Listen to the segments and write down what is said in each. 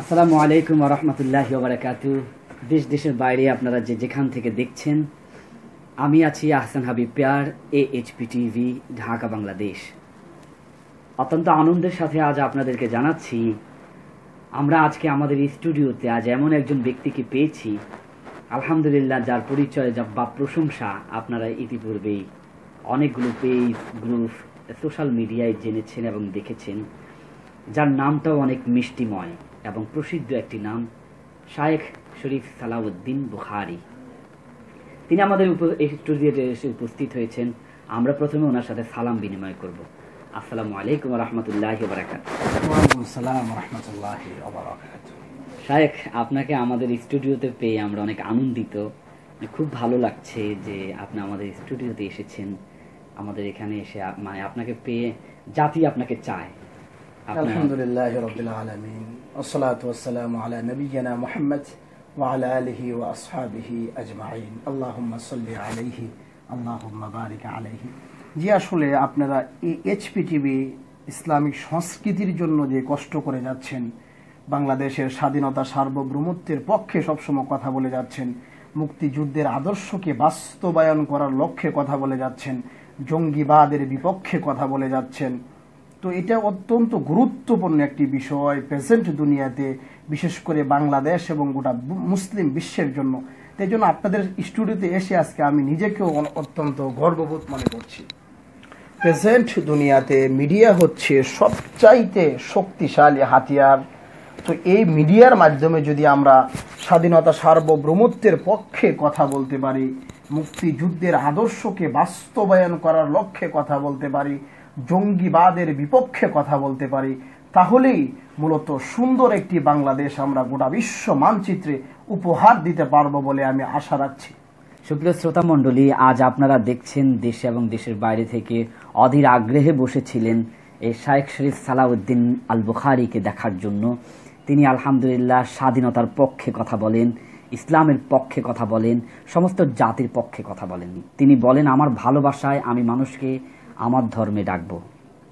আসসালামু আলাইকুম ওয়া রাহমাতুল্লাহি ওয়া বারাকাতুহু। দেশ দেশের বাইরে আপনারা যেখান থেকে দেখছেন, আমি আছি আহসান হাবিব পিয়ার, AHP টিভি, ঢাকা, বাংলাদেশ। অত্যন্ত আনন্দের সাথে আজ আপনাদেরকে জানাচ্ছি, আমরা আজকে আমাদের স্টুডিওতে আজ এমন একজন ব্যক্তিকে পেয়েছি, আলহামদুলিল্লাহ, যার পরিচয় বা প্রশংসা আপনারা ইতিপূর্বেই অনেকগুলো পেজ, গ্রুপ, সোশ্যাল মিডিয়ায় জেনেছেন এবং দেখেছেন, যার নামটাও অনেক মিষ্টিময় এবং প্রসিদ্ধ একটি নাম, শায়েখ শরীফ সালাউদ্দিন বুখারী। তিনি আমাদের স্টুডিওতে এসে উপস্থিত হয়েছেন। আমরা প্রথমে ওনার সাথে সালাম বিনিময় করব। আসসালামু আলাইকুম ওয়া রাহমাতুল্লাহি ওয়া বারাকাতুহু। ওয়া আলাইকুম আসসালাম ওয়া রাহমাতুল্লাহি ওয়া বারাকাতুহু। শায়েখ, আপনাকে আমাদের স্টুডিওতে পেয়ে আমরা অনেক আনন্দিত। খুব ভালো লাগছে যে আপনি আমাদের স্টুডিওতে এসেছেন। আমাদের এখানে এসে আপনাকে পেয়ে জাতি আপনাকে চায়। আলহামদুলিল্লাহি রাব্বিল আলামিন, ওয়াসসালাতু ওয়াসসালামু আলা নাবিয়িনা মুহাম্মদ ওয়া আলা আলিহি ওয়া আসহাবিহি আজমাইন। আল্লাহুম্মা সাল্লি আলাইহি, আল্লাহুম্মা বারিক আলাইহি। জি, আসলে আপনারা AHP টিভি ইসলামিক সংস্কৃতির জন্য যে কষ্ট করে যাচ্ছেন, বাংলাদেশের স্বাধীনতা সার্বভৌমত্বের পক্ষে সবসময় কথা বলে যাচ্ছেন, মুক্তিযুদ্ধের আদর্শকে বাস্তবায়ন করার লক্ষ্যে কথা বলে যাচ্ছেন, জঙ্গিবাদের বিপক্ষে কথা বলে যাচ্ছেন। তো এটা অত্যন্ত গুরুত্বপূর্ণ একটি বিষয় প্রেজেন্ট দুনিয়াতে, বিশেষ করে বাংলাদেশ এবং গোটা মুসলিম বিশ্বের জন্য। তাই জন্য আপনাদের স্টুডিওতে এসে আজকে আমি নিজেকেও অত্যন্ত গর্ববোধ মনে করছি। প্রেজেন্ট দুনিয়াতে মিডিয়া হচ্ছে সবচাইতে শক্তিশালী হাতিয়ার। তো এই মিডিয়ার মাধ্যমে যদি আমরা স্বাধীনতা সার্বভৌমত্বের পক্ষে কথা বলতে পারি, মুক্তিযুদ্ধের আদর্শকে বাস্তবায়ন করার লক্ষ্যে কথা বলতে পারি, জঙ্গিবাদের বিপক্ষে কথা বলতে পারি, তাহলেই মূলত সুন্দর একটি বাংলাদেশ আমরা গোটা বিশ্ব মানচিত্রে উপহার দিতে পারবো বলে আমি আশা রাখছি। সুপ্রিয় শ্রোতা মণ্ডলী, আজ আপনারা দেখছেন দেশে এবং দেশের বাইরে থেকে অধীর আগ্রহে বসেছিলেন এই শায়েখ শরীফ সালাউদ্দিন আল বুখারীকে দেখার জন্য। তিনি আলহামদুলিল্লাহ স্বাধীনতার পক্ষে কথা বলেন, ইসলামের পক্ষে কথা বলেন, সমস্ত জাতির পক্ষে কথা বলেন। তিনি বলেন, আমার ভালোবাসায় আমি মানুষকে আমার ধর্মে ডাকবো,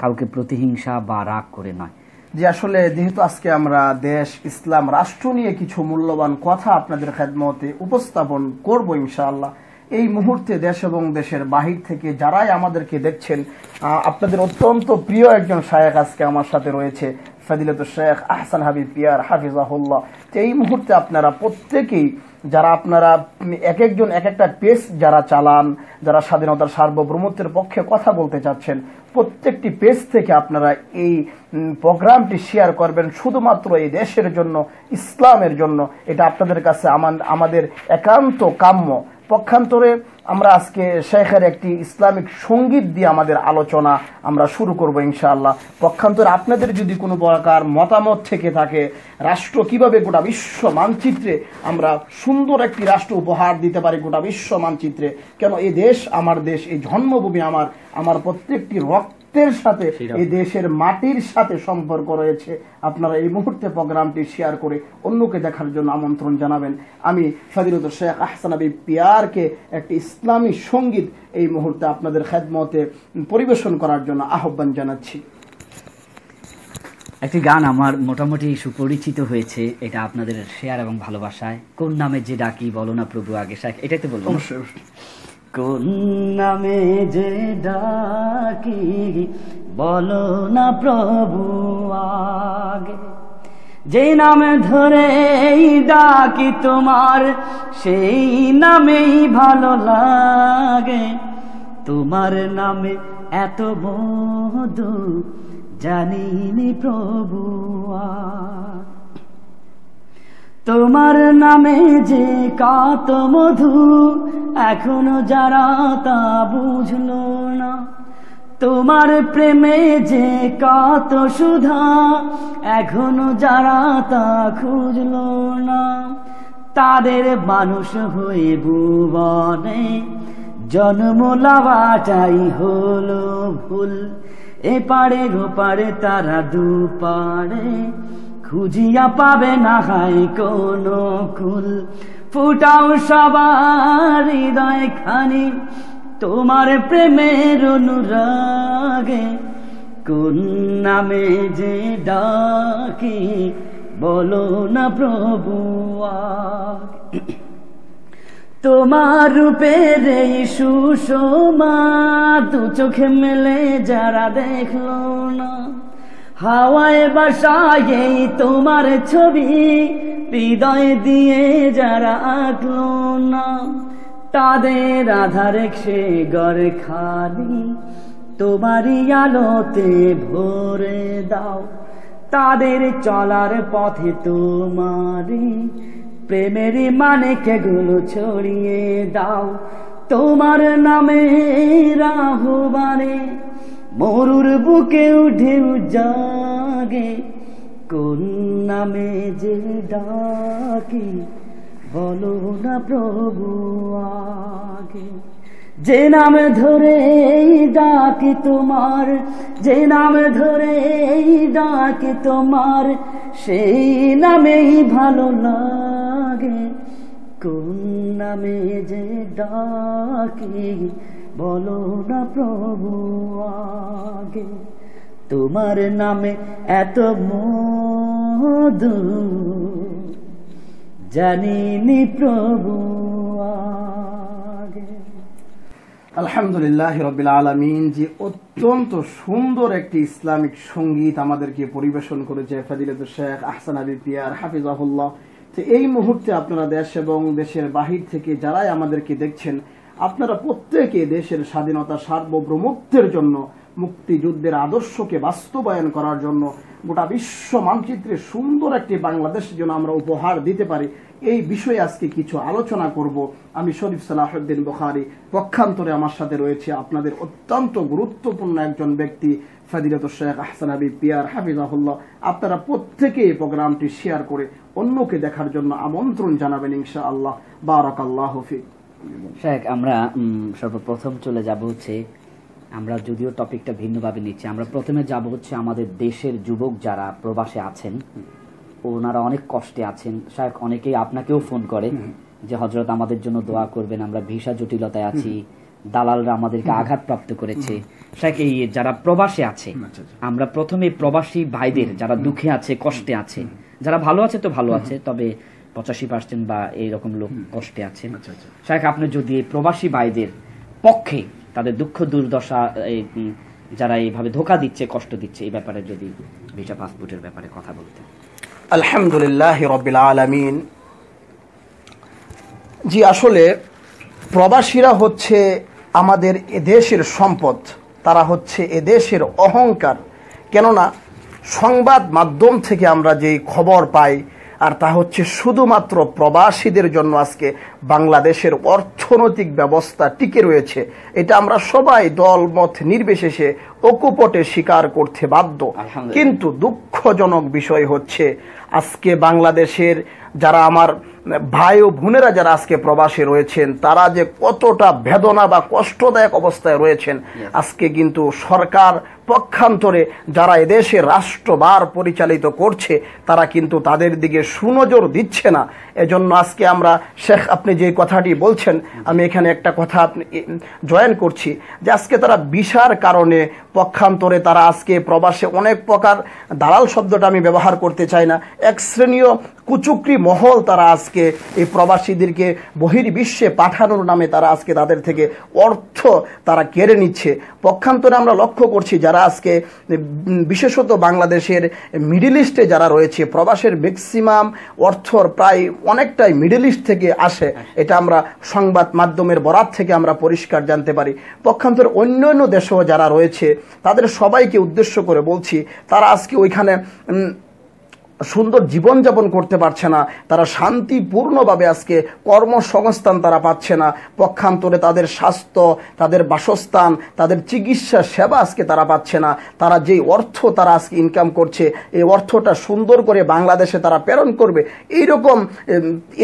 কাউকে প্রতিহিংসা বা রাগ করে নয়। যে আসলে যেহেতু আজকে আমরা দেশ, ইসলাম, রাষ্ট্র নিয়ে কিছু মূল্যবান কথা আপনাদের খেদমতে উপস্থাপন করব ইনশাআল্লাহ। এই মুহূর্তে দেশ এবং দেশের বাহির থেকে যারাই আমাদেরকে দেখছেন, আপনাদের অত্যন্ত প্রিয় একজন শায়েখ আজকে আমার সাথে রয়েছে, ফাদিলাতুল শেখ আহসান হাবিব পিয়ার হাফিজাহুল্লাহ। এই মুহূর্তে আপনারা প্রত্যেকেই, যারা আপনারা এক একজন এক একটা পেজ যারা চালান, যারা স্বাধীনতার সার্বভৌমত্বের পক্ষে কথা বলতে চাচ্ছেন, প্রত্যেকটি পেজ থেকে আপনারা এই প্রোগ্রামটি শেয়ার করবেন, শুধুমাত্র এই দেশের জন্য, ইসলামের জন্য। এটা আপনাদের কাছে আমাদের একান্ত কাম্য। পক্ষান্তরে আমরা আজকে শেখের একটি ইসলামিক সঙ্গীত দিয়ে আমাদের আলোচনা আমরা শুরু করব ইনশাআল্লাহ। পক্ষান্তরে আপনাদের যদি কোনো প্রকার মতামত থেকে থাকে, রাষ্ট্র কিভাবে গোটা বিশ্ব মানচিত্রে আমরা সুন্দর একটি রাষ্ট্র উপহার দিতে পারি গোটা বিশ্ব মানচিত্রে, কেন এই দেশ আমার দেশ, এই জন্মভূমি আমার প্রত্যেকটি রক্তের সাথে, এই দেশের মাটির সাথে সম্পর্ক রয়েছে। আপনারা এই মুহূর্তে প্রোগ্রামটি শেয়ার করে অন্যকে দেখার জন্য আমন্ত্রণ জানাবেন। আমি ফাদিলাতুল শেখ আহসান হাবিব পিয়ারকে একটি ইসলামী সঙ্গীত এই মুহূর্তে আপনাদের খেদমতে পরিবেশন করার জন্য আহ্বান জানাচ্ছি। একটি গান আমার মোটামুটি সুপরিচিত হয়েছে, এটা আপনাদের শেয়ার এবং ভালোবাসায়। কোন নামে যে ডাকি বলো না প্রভু আগে, শায়েখ এটাই তো বলবো। কোন নামে যে ডাকি বলো না প্রভু আগে, যে নামে ধরে ডাকি তোমার সেই নামেই ভালো লাগে। তোমার নামে এত মধু জানিনি প্রভু, তোমার নামে যে কত মধু এখনো যারা তা বুঝলো না। তোমার প্রেমে যে কত সুধা এখনো যারা তা খুঁজলো না। তাদের মানুষ হয়ে ভুবনে জন্ম লাভাটাই হলো ভুল। এপারে ওপারে তারা দুপারে খুঁজিয়া পাবে না হাই কোনো কুল। ফুটাও সবার হৃদয় খানি তোমার প্রেমের অনুরাগে। কোন নামে যে ডাকি বলো না প্রভু আগে। তোমার রূপের এই সুষমা দু চোখে মেলে যারা দেখলো না, হাওয়ায় বাসায় এই তোমার ছবি হৃদয় দিয়ে যারা আঁকলো না, তাদের আধারে সে ঘরে খালি তোমারই আলোতে ভরে দাও। তাদের চলার পথে তোমারই প্রেমের মানেকগুলো ছড়িয়ে দাও। তোমার নামে আহ্বানে মরুর বুকে উঠে জাগে, কোন নামে যে ডাকি বলো না প্রভু আগে। যে নাম ধরে ডাকি তোমার, যে নাম ধরে ডাকি তোমার, সেই নামেই ভালো লাগে, কোন নামে যে ডাকি বলো না প্রভু আগে। তোমার নামে এত মধু জানিনি প্রভু আগে। আলহামদুলিল্লাহ রাব্বিল আলামিন। যে অত্যন্ত সুন্দর একটি ইসলামিক সঙ্গীত আমাদেরকে পরিবেশন করেছে ফাদিলাতুল শেখ আহসান হাবিব পিয়ার হাফিজাহুল্লাহ। তো এই মুহূর্তে আপনারা দেশ এবং দেশের বাহির থেকে যারাই আমাদেরকে দেখছেন, আপনারা প্রত্যেকে দেশের স্বাধীনতা সার্বভৌমত্বের জন্য, মুক্তিযুদ্ধের আদর্শকে বাস্তবায়ন করার জন্য, গোটা বিশ্ব মানচিত্রে সুন্দর একটি বাংলাদেশ যেন আমরা উপহার দিতে পারি, এই বিষয়ে আজকে কিছু আলোচনা করব। আমি শরীফ সালাহুদ্দিন বুখারী, পক্ষান্তরে আমার সাথে রয়েছে আপনাদের অত্যন্ত গুরুত্বপূর্ণ একজন ব্যক্তি ফাদিলাতুল শেখ আহসান হাবিব পিয়ার হাফিজাহুল্লাহ। আপনারা প্রত্যেকে এই প্রোগ্রামটি শেয়ার করে অন্যকে দেখার জন্য আমন্ত্রণ জানাবেন ইনশাআল্লাহ। বারাকাল্লাহু ফিক। শেখ, আমরা সর্বপ্রথম চলে যাব হচ্ছে, আমরা যদিও টপিকটা ভিন্নভাবে নিচ্ছি, আমরা প্রথমে যাব হচ্ছে আমাদের দেশের যুবক যারা প্রবাসে আছেন, ওনারা অনেক কষ্টে আছেন। শেখ, অনেকেই আপনাকেও ফোন করে যে হযরত আমাদের জন্য দোয়া করবেন, আমরা ভিসা জটিলতায় আছি, দালালরা আমাদেরকে আঘাতপ্রাপ্ত করেছে। শেখ, এই যারা প্রবাসে আছে, আমরা প্রথমে প্রবাসী ভাইদের যারা দুঃখে আছে, কষ্টে আছে, যারা ভালো আছে তো ভালো আছে, তবে 85% বা এইরকম লোক কষ্টে আছেন। শেখ, আপনি যদি এই প্রবাসী ভাইদের পক্ষে তাদের দুঃখ দুর্দশা, যারা এইভাবে ধোকা দিচ্ছে, কষ্ট দিচ্ছে, এই ব্যাপারে যদি ভিসা পাসপোর্টের ব্যাপারে কথা বলতেন। আলহামদুলিল্লাহ রাব্বিল আলামিন। জি, আসলে প্রবাসীরা হচ্ছে আমাদের এদেশের সম্পদ, তারা হচ্ছে এদেশের অহংকার। কেননা সংবাদ মাধ্যম থেকে আমরা যেই খবর পাই, আর তা হচ্ছে শুধুমাত্র প্রবাসীদের জন্য আজকে বাংলাদেশের অর্থনৈতিক ব্যবস্থা টিকে রয়েছে, এটা আমরা সবাই দলমত নির্বিশেষে অকুপটে স্বীকার করতে বাধ্য। কিন্তু দুঃখজনক বিষয় হচ্ছে আজকে বাংলাদেশের যারা আমার ভাই ও বোনেরা যারা আজকে প্রবাসী রয়েছেন, তারা যে কতটা বেদনা বা কষ্টদায়ক অবস্থায় রয়েছেন, আজকে কিন্তু সরকার পক্ষান্তরে যারা এদেশে রাষ্ট্রভার পরিচালিত করছে, তারা কিন্তু তাদের দিকে সুনজর দিচ্ছে না। এজন্য আজকে আমরা, শেখ আপনি যে কথাটি বলছেন, আমি এখানে একটা কথা আপনি জয়েন করছি, যে আজকে তারা ভিসার কারণে পক্ষান্তরে তারা আজকে প্রবাসে অনেক প্রকার, দালাল শব্দটা আমি ব্যবহার করতে চাই না, এক শ্রেণীয় কুচুকরি মহল তারা আজকে এই প্রবাসীদেরকে বহির্বিশ্বে পাঠানোর নামে তারা আজকে তাদের থেকে অর্থ তারা কেড়ে নিচ্ছে। পক্ষান্তরে আমরা লক্ষ্য করছি যারা আজকে বিশেষত বাংলাদেশের মিডল ইস্টে যারা রয়েছে, প্রবাসের ম্যাক্সিমাম অর্থ প্রায় অনেকটাই মিডল ইস্ট থেকে আসে, এটা আমরা সংবাদ মাধ্যমের বরাত থেকে আমরা পরিষ্কার জানতে পারি। পক্ষান্তরে অন্যান্য দেশেও যারা রয়েছে, তাদের সবাইকে উদ্দেশ্য করে বলছি, তারা আজকে ওইখানে সুন্দর জীবনযাপন করতে পারছে না, তারা শান্তিপূর্ণভাবে আজকে কর্মসংস্থান তারা পাচ্ছে না, পক্ষান্তরে তাদের স্বাস্থ্য, তাদের বাসস্থান, তাদের চিকিৎসা সেবা আজকে তারা পাচ্ছে না। তারা যেই অর্থ তারা আজকে ইনকাম করছে, এই অর্থটা সুন্দর করে বাংলাদেশে তারা প্রেরণ করবে,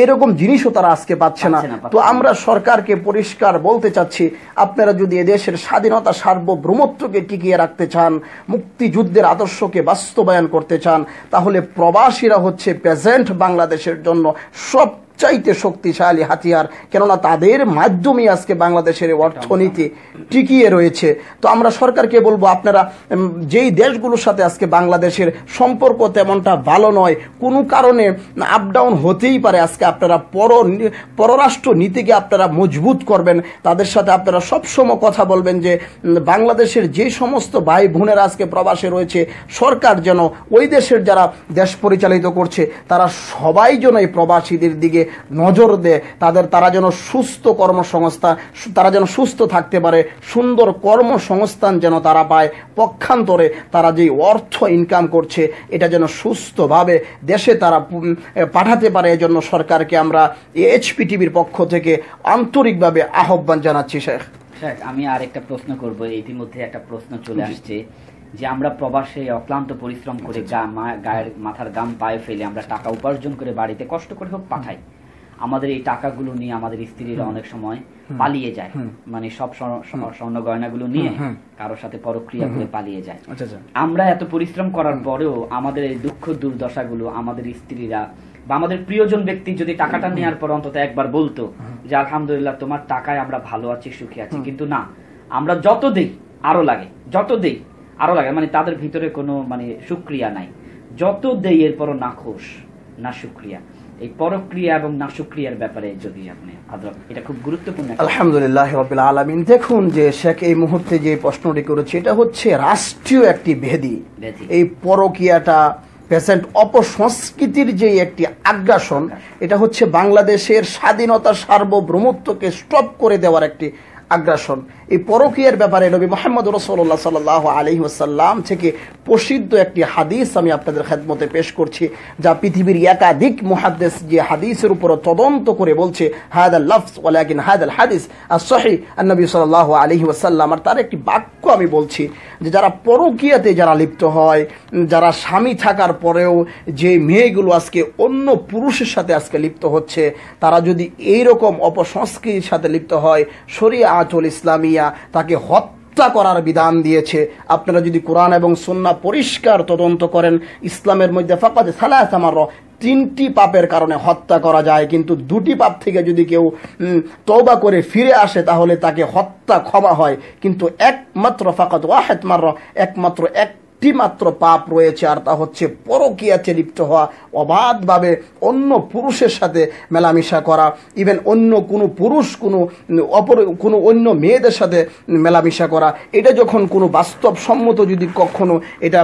এরকম জিনিসও তারা আজকে পাচ্ছে না। তো আমরা সরকারকে পরিষ্কার বলতে চাচ্ছি, আপনারা যদি এদেশের স্বাধীনতা সার্বভৌমত্বকে টিকিয়ে রাখতে চান, মুক্তিযুদ্ধের আদর্শকে বাস্তবায়ন করতে চান, তাহলে প্রবাসীরা হচ্ছে প্রেজেন্ট বাংলাদেশের জন্য সব সবচাইতে শক্তিশালী হাতিয়ার, কেননা তাদের মাধ্যমে আজকে বাংলাদেশের অর্থনীতি টিকিয়ে রয়েছে। তো আমরা সরকারকে বলবো, আপনারা যেই দেশগুলোর সাথে আজকে বাংলাদেশের সম্পর্ক তেমনটা ভালো নয়, কোনো কারণে আপ ডাউন হতেই পারে, আজকে আপনারা পররাষ্ট্র নীতিকে আপনারা মজবুত করবেন, তাদের সাথে আপনারা সবসময় কথা বলবেন যে বাংলাদেশের যে সমস্ত ভাই বোনেরা আজকে প্রবাসে রয়েছে, সরকার যেন ওই দেশের যারা দেশ পরিচালিত করছে তারা সবাই যেন এই প্রবাসীদের দিকে নজর দেয়, তারা যেন সুস্থ কর্মসংস্থান, তারা যেন সুস্থ থাকতে পারে, সুন্দর কর্মসংস্থান যেন তারা পায়, পক্ষান্তরে তারা যে অর্থ ইনকাম করছে এটা যেন সুস্থভাবে দেশে তারা পাঠাতে পারে। এজন্য সরকারকে আমরা এইচপিটিভির পক্ষ থেকে আন্তরিকভাবে আহ্বান জানাচ্ছি। শেখ, আমি আর একটা প্রশ্ন করব। ইতিমধ্যে একটা প্রশ্ন চলে আসছে যে আমরা প্রবাসে অক্লান্ত পরিশ্রম করে গায়ের মাথার গাম পায়ে ফেলে আমরা টাকা উপার্জন করে বাড়িতে কষ্ট করে হোক পাঠাই, আমাদের এই টাকাগুলো নিয়ে আমাদের স্ত্রীরা অনেক সময় পালিয়ে যায়, মানে সব স্বর্ণ গয়নাগুলো নিয়ে কারোর সাথে পরক্রিয়া করে পালিয়ে যায়। আমরা এত পরিশ্রম করার পরেও আমাদের এই দুঃখ দুর্দশাগুলো আমাদের স্ত্রীরা বা আমাদের প্রিয়জন ব্যক্তি যদি টাকাটা নেওয়ার পর অন্তত একবার বলতো যে আলহামদুলিল্লাহ তোমার টাকায় আমরা ভালো আছি, সুখী আছি, কিন্তু না, আমরা যত দেই আরো লাগে, যত দেই আরো লাগে, মানে তাদের ভিতরে কোনো মানে সুক্রিয়া নাই, যত দেই এরপরও না খুশ না সুক্রিয়া। এই পরক্রিয়া এবং না সুক্রিয়ার ব্যাপারে যদি আপনি এটা খুব গুরুত্বপূর্ণ। আলহামদুলিল্লাহ রাব্বিল আলামিন। দেখুন যে শেখ এই মুহূর্তে যে প্রশ্নটি করেছে এটা হচ্ছে রাষ্ট্রীয় একটি ব্যাধি। এই পরক্রিয়াটা পেশেন্ট অপসংস্কৃতির যে একটি আগ্রাসন, এটা হচ্ছে বাংলাদেশের স্বাধীনতা সার্বভৌমত্বকে স্টপ করে দেওয়ার একটি আগ্রাসন। এই পরকীয়ার ব্যাপারে নবী মুহাম্মদ রাসূলুল্লাহ সাল্লাল্লাহু আলাইহি ওয়াসাল্লাম থেকে প্রসিদ্ধ একটি হাদিস আমি আপনাদের খেদমতে পেশ করছি, যা পৃথিবীর একাধিক মুহাদ্দিস যে হাদিসের উপর তদন্ত করে বলছে হাদাল লফজ ওয়ালাকিন হাদাল হাদিস as-সহিহ an-নবী সাল্লাল্লাহু আলাইহি ওয়াসাল্লাম। আর তার একটি বাক্য আমি বলছি যে যারা পরকীয়াতে যারা লিপ্ত হয়, যারা স্বামী থাকার পরেও যে মেয়েগুলো আজকে অন্য পুরুষের সাথে আজকে লিপ্ত হচ্ছে, তারা যদি এইরকম অপসংস্কৃতির সাথে লিপ্ত হয়, শরীআতুল ইসলামিয়া তাকে হত্যা করার বিধান দিয়েছে। আপনারা যদি কোরআন এবং সুন্নাহ পরিষ্কার তদন্ত করেন, ইসলামের মধ্যে ফাকাদ সালাসা মাররা, 3টি পাপের কারণে হত্যা করা যায়, কিন্তু 2টি পাপ থেকে যদি কেউ তওবা করে ফিরে আসে তাহলে তাকে হত্যা ক্ষমা হয়। কিন্তু একমাত্র ফাকাদ ওয়াহিদ মাররা, একমাত্র মাত্র পাপ রয়েছে, আর তা হচ্ছে পরকীয়াতে লিপ্ত হওয়া, অবাধভাবে অন্য পুরুষের সাথে মেলামেশা করা, ইভেন অন্য কোনো পুরুষ কোনো অন্য মেয়েদের সাথে মেলামেশা করা। এটা যখন কোনো বাস্তবসম্মত যদি কখনো এটা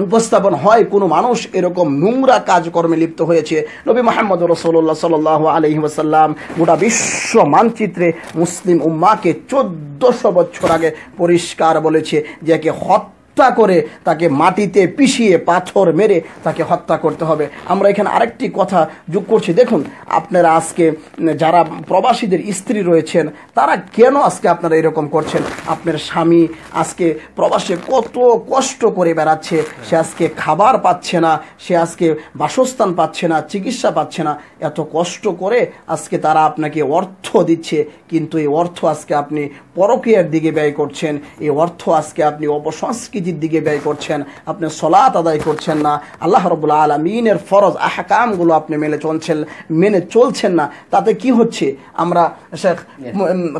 উপস্থাপন হয়, কোনো মানুষ এরকম নোংরা কাজকর্মে লিপ্ত হয়েছে, নবী মুহাম্মদ রাসূলুল্লাহ সাল্লাল্লাহু আলাইহি ওয়াসাল্লাম গোটা বিশ্ব মানচিত্রে মুসলিম উম্মাহকে 1400 বছর আগে পরিষ্কার বলেছে যে একে হত্যা করে তাকে মাটিতে পিষিয়ে পাথর মেরে তাকে হত্যা করতে হবে। আমরা এখানে আরেকটি কথা যোগ করছি। দেখুন, আপনারা আজকে যারা প্রবাসীদের স্ত্রী রয়েছেন তারা কেন আজকে আপনারা এরকম করছেন? আপনার স্বামী আজকে প্রবাসে কত কষ্ট করে বেড়াচ্ছে, সে আজকে খাবার পাচ্ছে না, সে আজকে বাসস্থান পাচ্ছে না, চিকিৎসা পাচ্ছে না, এত কষ্ট করে আজকে তারা আপনাকে অর্থ দিচ্ছে, কিন্তু এই অর্থ আজকে আপনি পরকীয়ার দিকে ব্যয় করছেন, এই অর্থ আজকে আপনি অপসংস্কৃতির দিকে ব্যয় করছেন, আপনি সালাত আদায় করছেন না, আল্লাহ রাব্বুল আলামিনের ফরজ আহকামগুলো আপনি মেনে চলছেন না। তাতে কি হচ্ছে? আমরা শেখ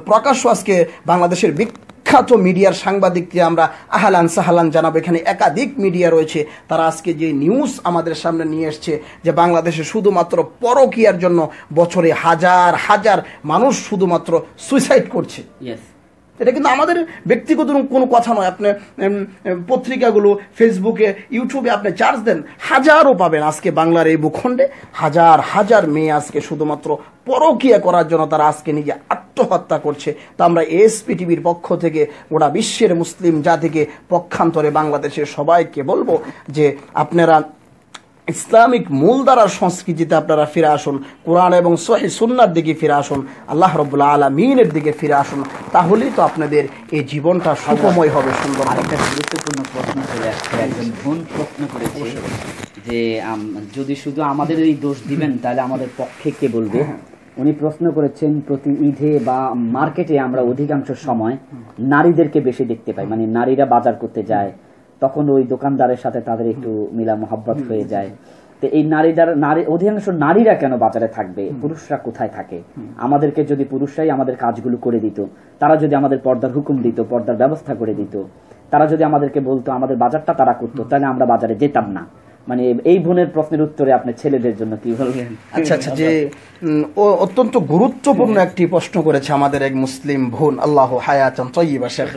প্রকাশ্য আজকে বাংলাদেশের বিখ্যাত মিডিয়ার সাংবাদিককে আমরা আহলান সাহলান জানাবো। এখানে একাধিক মিডিয়া রয়েছে, তারা আজকে যে নিউজ আমাদের সামনে নিয়ে এসছে যে বাংলাদেশে শুধুমাত্র পরকীয়ার জন্য বছরে হাজার হাজার মানুষ শুধুমাত্র সুইসাইড করছে। এটা কিন্তু আমাদের ব্যক্তিগত কোনো কথা নয়। আপনি পত্রিকাগুলো, ফেসবুকে, ইউটিউবে আপনি চার্জ দেন, হাজারও পাবেন। আজকে বাংলার এই ভূখণ্ডে হাজার হাজার মেয়ে আজকে শুধুমাত্র পরকীয়া করার জন্য তারা আজকে নিজে আত্মহত্যা করছে। তা আমরা এএসপিটিভির পক্ষ থেকে গোটা বিশ্বের মুসলিম জাতিকে পক্ষান্তরে বাংলাদেশের সবাইকে বলবো যে আপনারা ইসলামিক মূলধারার সংস্কৃতিতে আপনারা ফিরে আসুন, কোরআন এবং সহিহ সুন্নাহর দিকে ফিরে আসুন, আল্লাহ রাব্বুল আলামিনের দিকে ফিরে আসুন, তাহলেই তো আপনাদের এই জীবনটা সুখময় হবে, সুন্দর। আরেকটা গুরুত্বপূর্ণ প্রশ্ন চলে আসছে, একজন বোন প্রশ্ন করেছে যে যদি শুধু আমাদের এই দোষ দিবেন তাহলে আমাদের পক্ষে কে বলবে? উনি প্রশ্ন করেছেন প্রতি ঈদে বা মার্কেটে আমরা অধিকাংশ সময় নারীদেরকে বেশি দেখতে পাই, মানে নারীরা বাজার করতে যায়, তখন ওই দোকানদারের সাথে তাদের একটু মিলা মোহাব্বত হয়ে যায়, তো এই নারী অধিকাংশ নারীরা কেন বাজারে থাকবে, পুরুষরা কোথায় থাকে? আমাদেরকে যদি পুরুষরাই আমাদের কাজগুলো করে দিত, তারা যদি আমাদের পর্দার হুকুম দিত, পর্দার ব্যবস্থা করে দিত, তারা যদি আমাদেরকে বলতো, আমাদের বাজারটা তারা করতো, তাহলে আমরা বাজারে যেতাম না। মানে এই বোনের প্রশ্নের উত্তরে আপনি ছেলেদের জন্য কি বলবেন? আচ্ছা আচ্ছা, যে ও অত্যন্ত গুরুত্বপূর্ণ একটি প্রশ্ন করেছে আমাদের এক মুসলিম বোন, আল্লাহ হায়াতান তাইয়্যিবা শেখ।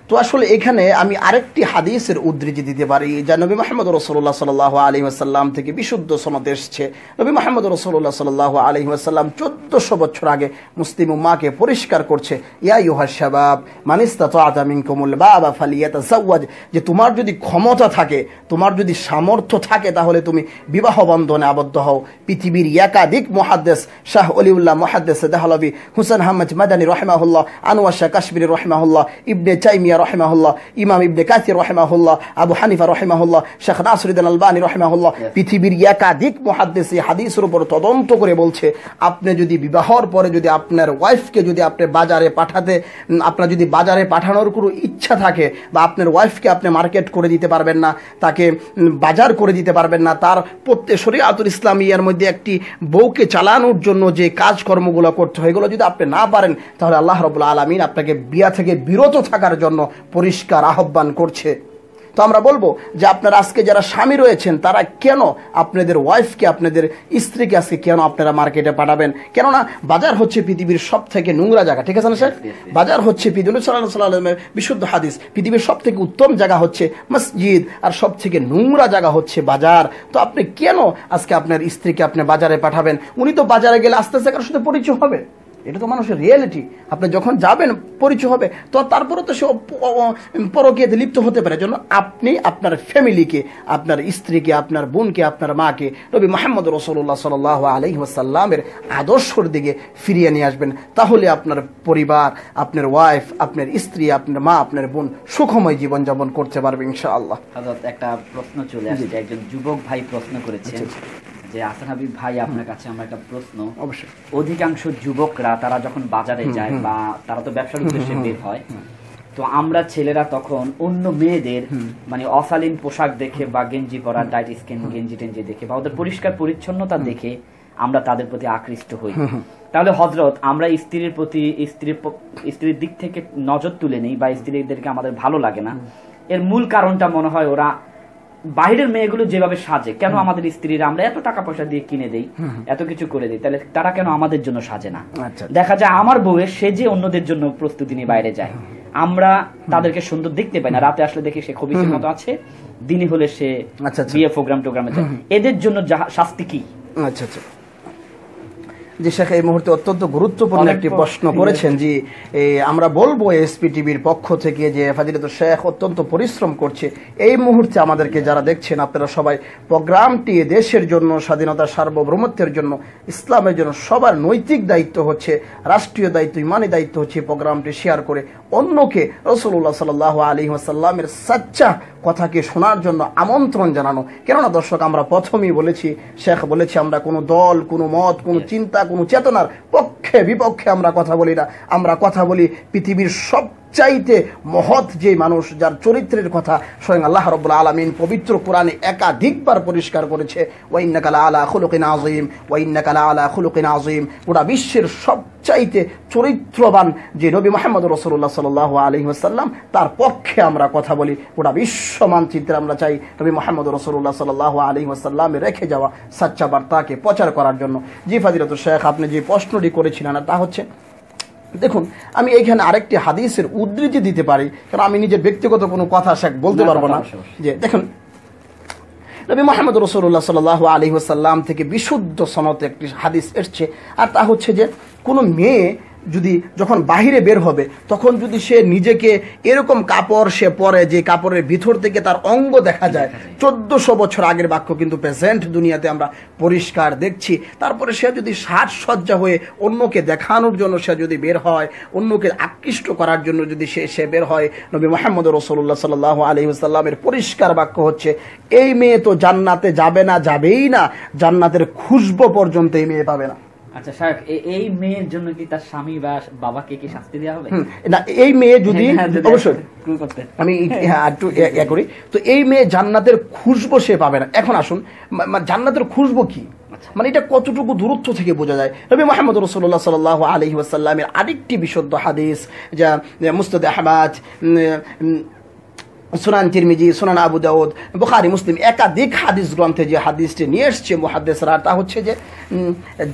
তো আসলে এখানে আমি আরেকটি হাদিসের উদ্ধৃতি দিতে পারি, যা নবী মুহাম্মদ রাসূলুল্লাহ সাল্লাল্লাহু আলাইহি ওয়াসাল্লাম থেকে বিশুদ্ধ সনদে এসেছে। নবী মুহাম্মদ রাসূলুল্লাহ সাল্লাল্লাহু আলাইহি ওয়াসাল্লাম 1400 বছর আগে মুসলিম উম্মাহকে পরিষ্কার করছে, ইয়া আইয়ুহাশ শাবাব মান ইসতাতাআ মিনকুমুল বাবা ফালিয়াতাযাওয়াজ, যে তোমার যদি ক্ষমতা থাকে, তোমার যদি সামর্থ্য থাকে, তাহলে তুমি বিবাহ বন্ধনে আবদ্ধ হও। পৃথিবীর একাধিক মুহাদ্দিস, শাহ ওলিউল্লাহ মুহাদ্দিস দেহলভী, হুসেন আহমদ মাদানী রাহিমাহুল্লাহ, আনোয়ার শাহ কাশ্মীরি রাহিমাহুল্লাহ, ইবনে তাইমিয়া রাহিমাহুল্লাহ, ইমাম ইবনে কাসির রাহিমাহুল্লাহ, আবু হানিফা রাহিমাহুল্লাহ, শেখ নাসিরুদ্দিন আলবানী রাহিমাহুল্লাহ, পৃথিবীর একাধিক মুহাদ্দিস এই হাদিসের উপর তদন্ত করে বলছে, আপনি যদি বিবাহর পরে যদি আপনার ওয়াইফকে যদি আপনি বাজারে পাঠাতে, আপনার যদি বাজারে পাঠানোর কোনো ইচ্ছা থাকে, বা আপনার ওয়াইফকে আপনি মার্কেট করে দিতে পারবেন না, তাকে বাজার করে দিতে পারবেন না, তার প্রত্যেক শরীয়তুল ইসলামিয়ার মধ্যে একটি বউকে চালানোর জন্য যে কাজকর্মগুলো করতে হয়, এগুলো যদি আপনি না পারেন, তাহলে আল্লাহ রাব্বুল আলামিন আপনাকে বিয়া থেকে বিরত থাকার জন্য পরিষ্কার আহ্বান করছে। তো আমরা বলবো যে আপনারা আজকে যারা স্বামী রয়েছেন, তারা কেন আপনাদের ওয়াইফকে, আপনাদের স্ত্রীকে আজকে কেন আপনারা মার্কেটে পাঠাবেন? কেননা বাজার হচ্ছে পৃথিবীর সব থেকে নোংরা জায়গা, ঠিক আছে না স্যার? বাজার হচ্ছে পৃথিবীর সাল্লাল্লাহু আলাইহি ওয়াসাল্লামের বিশুদ্ধ হাদিস, পৃথিবীর সব থেকে উত্তম জায়গা হচ্ছে মসজিদ, আর সব থেকে নোংরা জায়গা হচ্ছে বাজার। তো আপনি কেন আজকে আপনার স্ত্রীকে আপনি বাজারে পাঠাবেন? উনি তো বাজারে গেলে আস্তে আস্তে কারোর সাথে পরিচয় হবে, এটা তো মানুষের রিয়েলিটি। আপনি যখন যাবেন পরিচয় হবে, তো তারপরে তো সে পরকীয়াতে লিপ্ত হতে পারে। জন্য আপনি আপনার ফ্যামিলিকে, আপনার স্ত্রীকে, আপনার বোনকে, আপনার মাকে নবী মুহাম্মদ রাসূলুল্লাহ সাল্লাল্লাহু আলাইহি ওয়াসাল্লামের আদর্শের দিকে ফিরিয়ে নিয়ে আসবেন। তাহলে আপনার পরিবার, আপনার ওয়াইফ, আপনার স্ত্রী, আপনার মা, আপনার বোন সুখময় জীবনযাপন করতে পারবে ইনশাআল্লাহ। হযরত একটা প্রশ্ন চলে আসছে, একজন যুবক ভাই প্রশ্ন করেছেন যে আহসান হাবিব ভাই, আপনার কাছে আমার একটা প্রশ্ন। অবশ্যই। অধিকাংশ যুবকরা তারা যখন বাজারে যায়, বা তারা তো ব্যবসার উদ্দেশ্যে বের হয়, তো আমরা ছেলেরা তখন অন্য মেয়েদের মানে অশালীন পোশাক দেখে, বা গেঞ্জি পরা, টাইট স্কিন গেঞ্জি টেঞ্জি দেখে, বা ওদের পরিষ্কার পরিচ্ছন্নতা দেখে আমরা তাদের প্রতি আকৃষ্ট হই। তাহলে হযরত, আমরা স্ত্রীর প্রতি, স্ত্রীর দিক থেকে নজর তুলে নেই, বা স্ত্রীদেরকে আমাদের ভালো লাগে না, এর মূল কারণটা মনে হয় ওরা বাইরের মেয়েগুলো যেভাবে সাজে, কেন আমাদের স্ত্রীরা আমরা এত টাকা পয়সা দিয়ে কিনে দেই, এত কিছু করে দিই, তাহলে তারা কেন আমাদের জন্য সাজে না? দেখা যায় আমার বউয়ের সেজে অন্যদের জন্য প্রস্তুতি নিয়ে বাইরে যায়, আমরা তাদেরকে সুন্দর দেখতে পাই না, রাতে আসলে দেখি সে খবিসের মতো আছে, দিনই হলে সে বিয়ে প্রোগ্রাম টোগ্রামে যায়। এদের জন্য শাস্তি কি? আচ্ছা আচ্ছা, যে শেখ এই মুহূর্তে অত্যন্ত গুরুত্বপূর্ণ একটি প্রশ্ন করেছেন। যে আমরা বলবো এসপি টিভির পক্ষ থেকে যে ফাজিলাতুল শেখ অত্যন্ত পরিশ্রম করছে। এই মুহূর্তে আমাদেরকে যারা দেখছেন, আপনারা সবাই প্রোগ্রামটি দেশের জন্য, স্বাধীনতা সার্বভৌমত্বের জন্য, ইসলামের জন্য সবার নৈতিক দায়িত্ব হচ্ছে, রাষ্ট্রীয় দায়িত্ব, ইমানি দায়িত্ব হচ্ছে প্রোগ্রামটি শেয়ার করে অন্যকে রাসূলুল্লাহ সাল্লাল্লাহু আলাইহি ওয়াসাল্লামের সচ্চা কথাকে শোনার জন্য আমন্ত্রণ জানানো। কেননা দর্শক, আমরা প্রথমেই বলেছি, শেখ বলেছি, আমরা কোনো দল, কোনো মত, কোনো চিন্তা, কোনো চেতনার পক্ষে বিপক্ষে আমরা কথা বলি না। আমরা কথা বলি পৃথিবীর সবচাইতে মহৎ যে মানুষ, যার চরিত্রের কথা স্বয়ং আল্লাহ রাব্বুল আলামিন পবিত্র কোরআনে একাধিকবার পরিষ্কার করেছে, ওয়া ইন্নাকা লাআলা খুলুকিন আযীম, ওয়া ইন্নাকা লাআলা খুলুকিন আযীম। গোটা বিশ্বের সবচাইতে চরিত্রবান যে নবী মুহাম্মদ রাসূলুল্লাহ সাল্লাল্লাহু আলাইহি ওয়াসাল্লাম, তার পক্ষে আমরা কথা বলি। গোটা বিশ্ব মানচিত্রে আমরা চাই নবী মুহাম্মদ রাসূলুল্লাহ সাল্লাল্লাহু আলাইহি ওয়াসাল্লামের রেখে যাওয়া সাচ্চা বার্তাকে প্রচার করার জন্য। জি ফাজিলাতুল শেখ, আপনি যে প্রশ্নটি করেছিলেন, তা হচ্ছে, দেখুন, আমি এইখানে আরেকটি হাদিসের উদ্ধৃতি দিতে পারি, কারণ আমি নিজের ব্যক্তিগত কোনো কথা শেখ বলতে পারবো না। যে দেখুন, নবী মুহাম্মদ রাসূলুল্লাহ সাল্লাল্লাহু আলাইহি ওয়াসাল্লাম থেকে বিশুদ্ধ সনদে একটি হাদিস এসেছে, আর তা হচ্ছে যে কোনো মেয়ে যদি যখন বাহিরে বের হবে, তখন যদি সে নিজেকে এরকম কাপড় সে পরে যে কাপড়ের ভিতর থেকে তার অঙ্গ দেখা যায়, 1400 বছর আগের বাক্য, কিন্তু প্রেজেন্ট দুনিয়াতে আমরা পরিষ্কার দেখছি। তারপরে সে যদি সাজসজ্জা হয়ে অন্যকে দেখানোর জন্য সে যদি বের হয়, অন্যকে আকৃষ্ট করার জন্য যদি সে বের হয়, নবী মুহাম্মদ রাসূলুল্লাহ সাল্লাল্লাহু আলাইহি ওয়াসাল্লামের পরিষ্কার বাক্য হচ্ছে, এই মেয়ে তো জান্নাতে যাবে না, যাবেই না, জান্নাতের খুশবু পর্যন্ত এই মেয়ে পাবে না। আচ্ছা শায়খ, এই মেয়ের জন্য কি তার স্বামী বা বাবাকে কি শাস্তি দেওয়া হবে? না, এই মেয়ে যদি হ্যাঁ, অবশ্যই আমি একটু করি, তো এই মেয়ে জান্নাতের খুশবু সে পাবে না। এখন আসুন, জান্নাতের খুশবু কি, মানে এটা কতটুকু দূরত্ব থেকে বোঝা যায়। নবী মুহাম্মদ রাসূলুল্লাহ সাল্লাল্লাহু আলাইহি ওয়াসাল্লামের আরেকটি বিশুদ্ধ হাদিস, যা মুসনাদ আহমদ, সুনান তিরমিজি, সুনান আবু দাউদ, বুখারী, মুসলিম একাধিক হাদিস গ্রন্থে যে হাদিসটি নিয়ে এসছে মুহাদ্দিসরা, তা হচ্ছে যে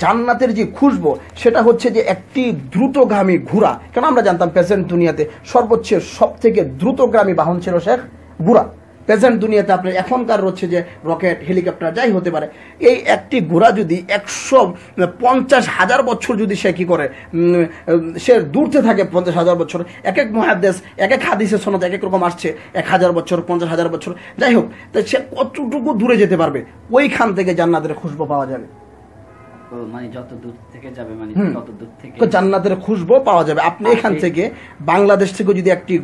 জান্নাতের যে খুশবু সেটা হচ্ছে যে একটি দ্রুতগামী ঘোড়া। কেন আমরা জানতাম প্রেজেন্ট দুনিয়াতে সর্বোচ্চ সব থেকে দ্রুতগামী বাহন ছিল শেখ ঘোড়া। প্রেজেন্ট দুনিয়াতে আপনার এখনকার হচ্ছে যে রকেট, হেলিকপ্টার যাই হতে পারে, এই একটি ঘোড়া যদি 150,000 বছর যদি সে কি করে, সে দূরতে থাকে 50,000 বছর, এক এক মুহাদ্দিস এক এক হাদিসের সনদ এক এক রকম আসছে, 1,000 বছর, 50,000 বছর, যাই হোক, তাই সে কতটুকু দূরে যেতে পারবে, ওইখান থেকে জান্নাতের খুশবু পাওয়া যাবে। মানে যত দূর থেকে যাবে, মানে তত দূর থেকে জান্নাতের খুশবু পাওয়া যাবে। আপনি এখান থেকে বাংলাদেশ থেকে যদি একটি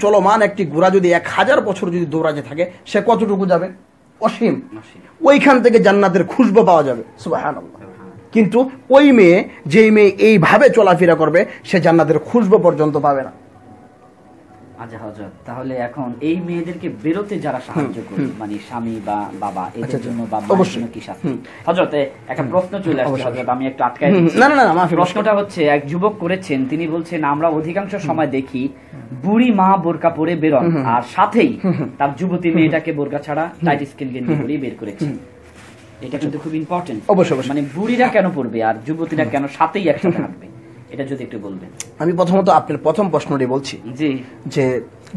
চলমান একটি ঘোড়া যদি 1,000 বছর যদি দৌড়াতে থাকে, সে কতটুকু যাবে? অসীম। ওইখান থেকে জান্নাতের খুশবু পাওয়া যাবে। সুবহানাল্লাহ। কিন্তু ওই মেয়ে, যেই মেয়ে এইভাবে চলাফেরা করবে, সে জান্নাতের খুশবু পর্যন্ত পাবে না। আচ্ছা হযরত, তাহলে এখন এই মেয়েদেরকে বেরোতে যারা সাহায্য করে, মানে স্বামী বা বাবা, এদের জন্য বা মায়ের জন্য কি শাস্তি? হযরত একটা প্রশ্ন চলে আসছে হযরত, আমি একটু আটকাই দিচ্ছি। না না না, মাফ। প্রশ্নটা হচ্ছে, এক যুবক করেছেন, তিনি বলছেন আমরা অধিকাংশ সময় দেখি বুড়ি মা বোরকা পরে বেরোন, আর সাথেই তার যুবতী মেয়েটাকে বোরকা ছাড়া টাইট স্কিন গেঞ্জি পরে বের করেছে। এটা কিন্তু খুব ইম্পর্টেন্ট। অবশ্যই। মানে বুড়িরা কেন পড়বে আর যুবতীরা কেন সাথেই একসাথে হাঁটবে, এটা যদি একটু বলবেন। আমি প্রথমত আপনার প্রথম প্রশ্নটি বলছি, জি,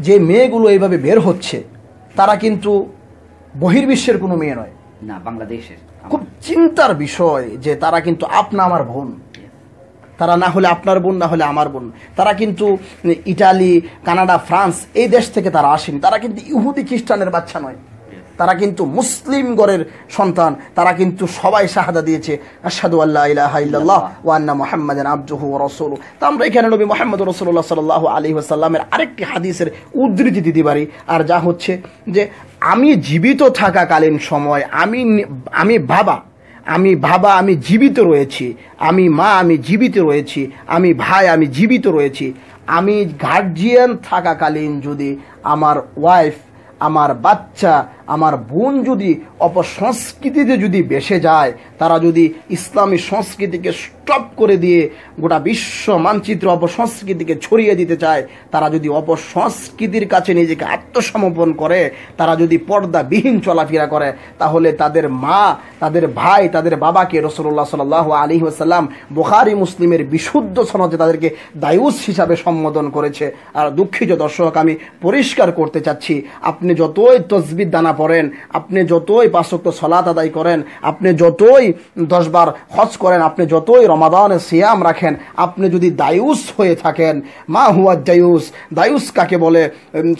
যে মেয়েগুলো এইভাবে বের হচ্ছে, তারা কিন্তু বহির্বিশ্বের কোনো মেয়ে নয়, না বাংলাদেশের। খুব চিন্তার বিষয় যে তারা কিন্তু আপনা আমার বোন, তারা না হলে আপনার বোন, না হলে আমার বোন। তারা কিন্তু ইটালি, কানাডা, ফ্রান্স এই দেশ থেকে তারা আসেনি। তারা কিন্তু ইহুদি খ্রিস্টানের বাচ্চা নয়, তারা কিন্তু মুসলিম ঘরের সন্তান। তারা কিন্তু সবাই শাহাদা দিয়েছে, আশহাদু আল্লা ইলাহা ইল্লাল্লাহ ওয়া আন্না মুহাম্মাদান আবদুহু ওয়া রাসূলুহু। তা আমরা এখানে নবী মুহাম্মদ রাসূলুল্লাহ সাল্লাল্লাহু আলাইহি ওয়াসাল্লামের আরেকটি হাদিসের উদ্ধৃতি দিতে পারি, আর যা হচ্ছে যে আমি জীবিত থাকাকালীন সময় আমি বাবা আমি জীবিত রয়েছি, আমি মা আমি জীবিত রয়েছি, আমি ভাই আমি জীবিত রয়েছি। আমি গার্জিয়ান থাকাকালীন যদি আমার ওয়াইফ, আমার বাচ্চা, আমার বোন যদি অপসংস্কৃতিতে যদি বেসে যায়, তারা যদি ইসলামী সংস্কৃতিকে স্টপ করে দিয়ে গোটা বিশ্ব মানচিত্র অপসংস্কৃতিকে ছড়িয়ে দিতে চায়, তারা যদি অপসংস্কৃতির কাছে নিজেকে আত্মসমর্পণ করে, তারা যদি পর্দাবিহীন চলাফেরা করে, তাহলে তাদের মা, তাদের ভাই, তাদের বাবাকে রাসূলুল্লাহ সাল্লাল্লাহু আলাইহি ওয়াসাল্লাম বুখারী মুসলিমের বিশুদ্ধ সনদে তাদেরকে দায়ুস হিসাবে সম্বোধন করেছে। আর দুঃখিত দর্শক, আমি পরিষ্কার করতে চাচ্ছি, আপনি যতই তাসবিহ দানা পড়েন, আপনি যতই 5 ওয়াক্ত সালাত আদায় করেন, আপনি যতই 10 বার হজ করেন, আপনি যতই রমাদানের সিয়াম রাখেন, আপনি যদি দায়ুস হয়ে থাকেন, মা হুয়া দায়ুস, দায়ুস কাকে বলে?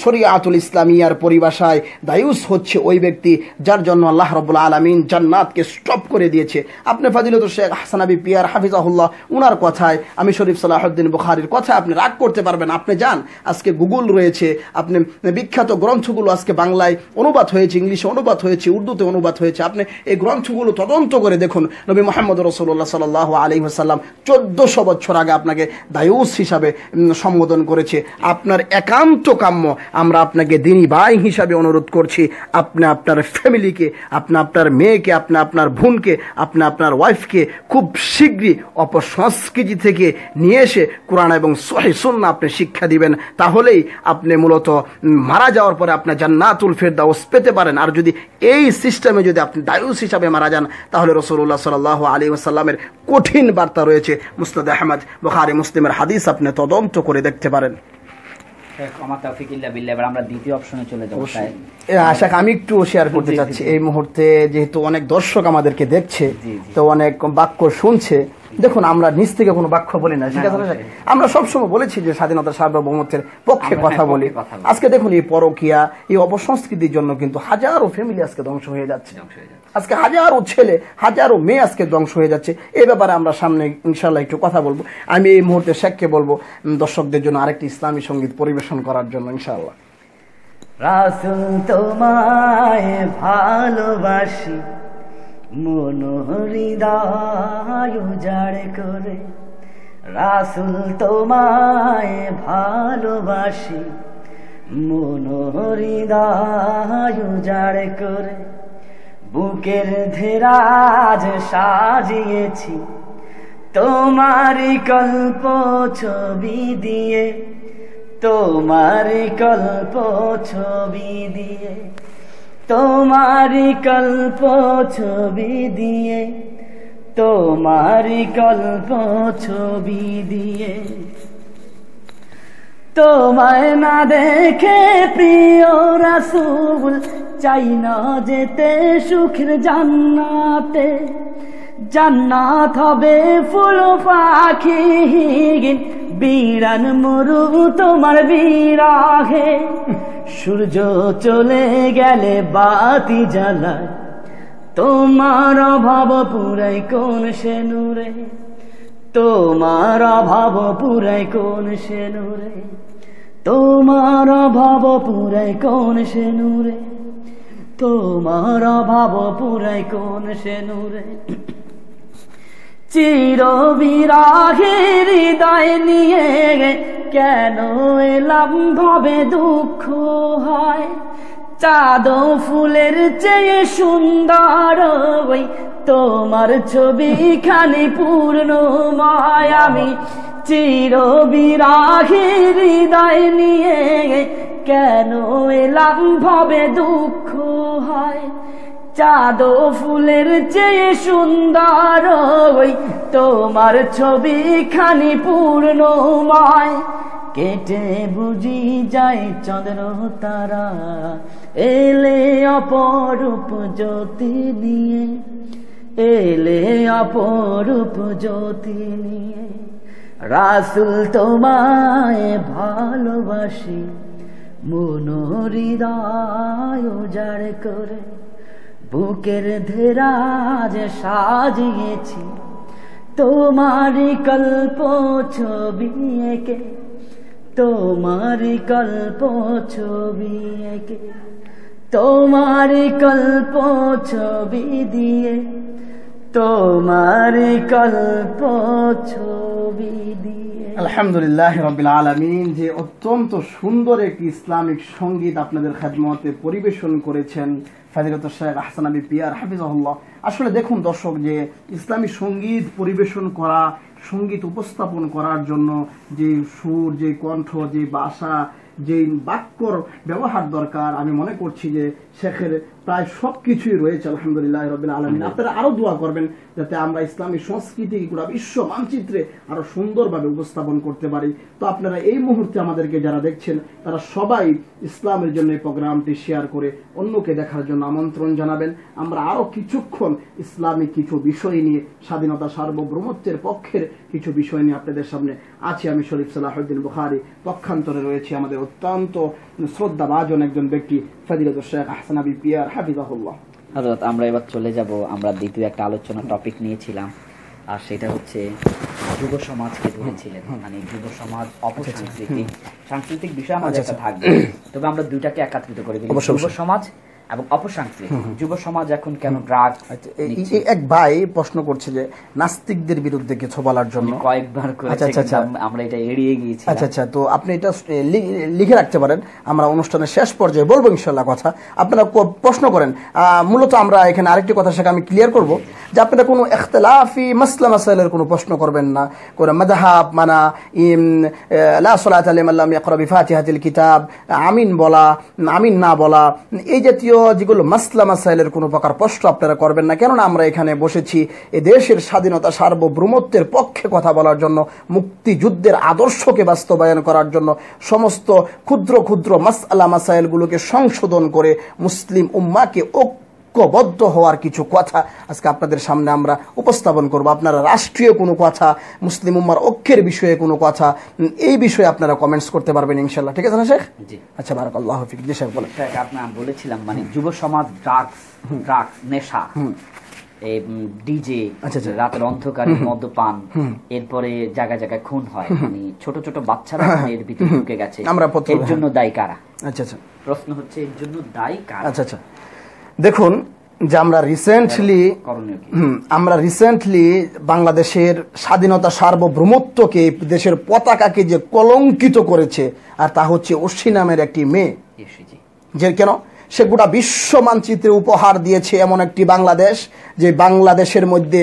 শরিয়াতুল ইসলামিয়ার পরিভাষায় দায়ুস হচ্ছে ওই ব্যক্তি যার জন্য আল্লাহ রাব্বুল আলামিন জান্নাতকে স্টপ করে দিয়েছে। আপনি ফাজিলতুল শেখ হাসান হাবিব পিয়ার হাফিজাহুল্লাহ উনার কথায়, আমি শরীফ সালাহুদ্দিন বুখারীর কথায় আপনি রাগ করতে পারবেন। আপনি যান, আজকে গুগল রয়েছে, আপনি বিখ্যাত গ্রন্থগুলো আজকে বাংলায় অনুবাদ হয়েছে, ইংলিশে অনুবাদ হয়েছে, উর্দুতে অনুবাদ হয়েছে, আপনি এই গ্রন্থগুলো তদন্ত করে দেখুন। নবী মুহাম্মদ রাসূলুল্লাহ সাল্লাল্লাহু আলাইহি ওয়াসাল্লাম 1400 বছর আগে আপনাকে দায়ুস হিসাবে সম্বোধন করেছে। আপনার একান্ত কাম্য, আমরা আপনাকে দিনী ভাই হিসাবে অনুরোধ করছি, আপনি আপনার ফ্যামিলিকে, আপনি আপনার মেয়েকে, আপনি আপনার বোনকে, আপনি আপনার ওয়াইফকে খুব শীঘ্রই অপসংস্কৃতি থেকে নিয়ে এসে কোরআন এবং সহিহ সুন্নাহ আপনি শিক্ষা দিবেন। তাহলেই আপনি মূলত মারা যাওয়ার পরে আপনার জান্নাতুল ফেরদাউস পেতে পারেন। আর যদি এই সিস্টেমে যদি আপনি দায়ুস হিসাবে মারা যান, তাহলে রাসূলুল্লাহ সাল্লাল্লাহু আলাইহি ওয়াসাল্লামের কঠিন বার্তা রয়েছে। মুসনাদ আহমদ, বুখারী, মুসলিমের হাদিস আপনি তদন্ত করে দেখতে পারেন। আমরা দ্বিতীয় অপশনে চলে যাব। আশা আমি একটু শেয়ার করতে চাচ্ছি, এই মুহূর্তে যেহেতু অনেক দর্শক আমাদেরকে দেখছে, তো অনেক বাক্য শুনছে। দেখুন, আমরা নিজ থেকে কোনো বাক্য বলি না, ঠিক আছে? আমরা সবসময় বলেছি যে স্বাধীনতা সার্বভৌমত্বের পক্ষে কথা বলি। আজকে দেখুন, এই পরকীয়া, এই অপসংস্কৃতির জন্য কিন্তু হাজারো ফ্যামিলি আজকে ধ্বংস হয়ে যাচ্ছে। আজকে হাজারো ছেলে, হাজারো মেয়ে আজকে ধ্বংস হয়ে যাচ্ছে। এই ব্যাপারে আমরা সামনে ইনশাল্লাহ একটু কথা বলবো। আমি এই মুহূর্তে শেখকে বলবো দর্শকদের জন্য আরেকটি ইসলামী সঙ্গীত পরিবেশন করার জন্য, ইনশাআল্লাহ। রাসূল তোমায় ভালোবাসি, মন হৃদয় উজাড় করে রাসূল তোমায় ভালোবাসি, মন হৃদয় উজাড় করে বুকের ধেরাজ সাজিয়েছি তোমারি কল্প ছবি দিয়ে, তোমারি কল্প ছবি দিয়ে, তোমারি কল্প ছবি দিয়ে, তোমারি কল্প ছবি দিয়ে। তোমায় না দেখে প্রিয় রাসূল চাই না যেতে সুখের জান্নাতে, জান্নাত হবে ফুল পাখি বিরান মরু তোমার বিরাহে। সূর্য চলে গেলে বাতি জ্বালায় তোমার অভাব পুরাই কোন সে নূরে, তোমার অভাব পুরাই কোন সে নূরে, তোমার অভাব পুরাই কোন সে নূরে, তোমার অভাব পুরাই কোন সে নূরে। চির বিরাগের হৃদয় নিয়ে কেন এলাম ভাবে দুঃখ হয়, চাঁদ ফুলের চেয়ে সুন্দর ওই তোমার ছবি খানি পূর্ণময়। আমি চির বিরাগের হৃদয় নিয়ে কেন এলাম ভাবে দুঃখ হয়, চাঁদ ফুলের চেয়ে সুন্দর ওই তোমার ছবি খানি পূর্ণময়। কেটে বুঝি যায় চন্দ্র তারা এলে অপরূপ জ্যোতি নিয়ে, এলে অপরূপ জ্যোতি নিয়ে। রাসূল তোমায় ভালোবাসি, মন হৃদয় উজাড় করে বুকের ধেরাজ সাজিয়েছি তোমারি কল্প ছবি এঁকে, তোমারি কল্প ছবি এঁকে, তোমারি কল্প ছবি দিয়ে, তোমারি কল্প ছবি দিয়ে। আলহামদুলিল্লাহ রাব্বিল আলামিন। যে অত্যন্ত সুন্দর একটি ইসলামিক সঙ্গীত আপনাদের খেদমতে পরিবেশন করেছেন ফাজিলাতুল শেখ আহসান হাবিব পিয়ার হাফিজাহুল্লাহ। আসলে দেখুন দর্শক, যে ইসলামী সঙ্গীত পরিবেশন করা, সঙ্গীত উপস্থাপন করার জন্য যে সুর, যে কণ্ঠ, যে ভাষা, যে বাক্যর ব্যবহার দরকার, আমি মনে করছি যে শেখের প্রায় সবকিছুই রয়েছে আলহামদুলিল্লাহ রাব্বিল আলামিন। আপনারা আরো দোয়া করবেন যাতে আমরা ইসলামী সংস্কৃতি গোটা বিশ্ব মানচিত্রে আরো সুন্দরভাবে উপস্থাপন করতে পারি। তো আপনারা এই মুহূর্তে আমাদেরকে যারা দেখছেন তারা সবাই ইসলামের জন্য এই প্রোগ্রামটি শেয়ার করে অন্যকে দেখার জন্য আমন্ত্রণ জানাবেন। আমরা আরো কিছুক্ষণ ইসলামিক কিছু বিষয় নিয়ে, স্বাধীনতা সার্বভৌমত্বের পক্ষের কিছু বিষয় নিয়ে আপনাদের সামনে আছি। আমি শরীফ সালাহুদ্দিন বুখারী, পক্ষান্তরে রয়েছে আমাদের অত্যন্ত শ্রদ্ধাভাজন একজন ব্যক্তি ফাজিলাতুল শেখ আহসান হাবিব পিয়ার হাফিজাহুল্লাহ। হযরত, আমরা এবার চলে যাব, আমরা দ্বিতীয় একটা আলোচনা টপিক নিয়েছিলাম, আর সেটা হচ্ছে যুব সমাজকে ধরেছিলেন, মানে যুব সমাজ অপসাংস্কৃতিক, সাংস্কৃতিক বিষয় আমাদের একটা থাকবে, তবে আমরা দুইটাকে একত্রিত করে দিই, যুব সমাজ এবং অপসংস্কৃতি। যুব সমাজ এখন কেন ড্রাগস? এক ভাই প্রশ্ন করছে যে নাস্তিকদের বিরুদ্ধে কিছু বলার জন্য কয়েকবার করেছে, আমরা এটা এড়িয়ে গিয়েছি। আচ্ছা, তো আপনি এটা লিখে রাখতে পারেন, আমরা অনুষ্ঠানের শেষ পর্যায়ে বলবো ইনশাআল্লাহ কথা। আপনারা প্রশ্ন করেন। মূলত আমরা এখানে আরেকটি কথা সেটা আমি ক্লিয়ার করব, যে আপনারা কোনো ইখতিলাফি মাসলা মাসাইলের কোনো প্রশ্ন করবেন না, কোনো মাযহাব মানা, লা সালাতা লিমান লাম ইয়াকরা বিফাতিহাতিল কিতাব, আমিন বলা, আমিন না বলা, এই জাতীয় যেগুলো মাসলা মাসাইলের কোনো প্রকার প্রশ্ন আপনারা করবেন না। কেননা আমরা এখানে বসেছি এ দেশের স্বাধীনতা সার্বভৌমত্বের পক্ষে কথা বলার জন্য, মুক্তিযুদ্ধের আদর্শকে বাস্তবায়ন করার জন্য, সমস্ত ক্ষুদ্র ক্ষুদ্র মাসআলা মাসাইলগুলোকে সংশোধন করে মুসলিম উম্মাহকে ঐক্যবদ্ধ হওয়ার কিছু কথা আজকে আপনাদের সামনে আমরা উপস্থাপন করব। আপনারা রাষ্ট্রীয় কোনো কথা, মুসলিম উম্মার ঐক্যের বিষয়ে কোনো কথা, এই বিষয়ে আপনারা কমেন্টস করতে পারবেন ইনশাআল্লাহ। ঠিক আছে না শেখ? জি। আচ্ছা, বারাকাল্লাহু ফিক। জি শেখ বলেন। আপনার বলেছিলাম মানে যুব সমাজ ড্রাগস, নেশা, ডিজে, রাতের অন্ধকারে মদ্যপান, এরপরে জায়গায় জায়গায় খুন হয়, মানে ছোট ছোট বাচ্চারা এর ভিতরে ঢুকে গেছে, এর জন্য দায়ী কারা? আচ্ছা, প্রশ্ন হচ্ছে এর জন্য দায়ী কারা? আচ্ছা, দেখুন যে আমরা রিসেন্টলি করণীয় কি? আমরা রিসেন্টলি বাংলাদেশের স্বাধীনতা সার্বভৌমত্বকে, দেশের পতাকাকে যে কলঙ্কিত করেছে, আর তা হচ্ছে অশ্বিনী নামের একটি মেয়ে, যে কেন সে গোটা বিশ্ব মানচিত্রে উপহার দিয়েছে এমন একটি বাংলাদেশ, যে বাংলাদেশের মধ্যে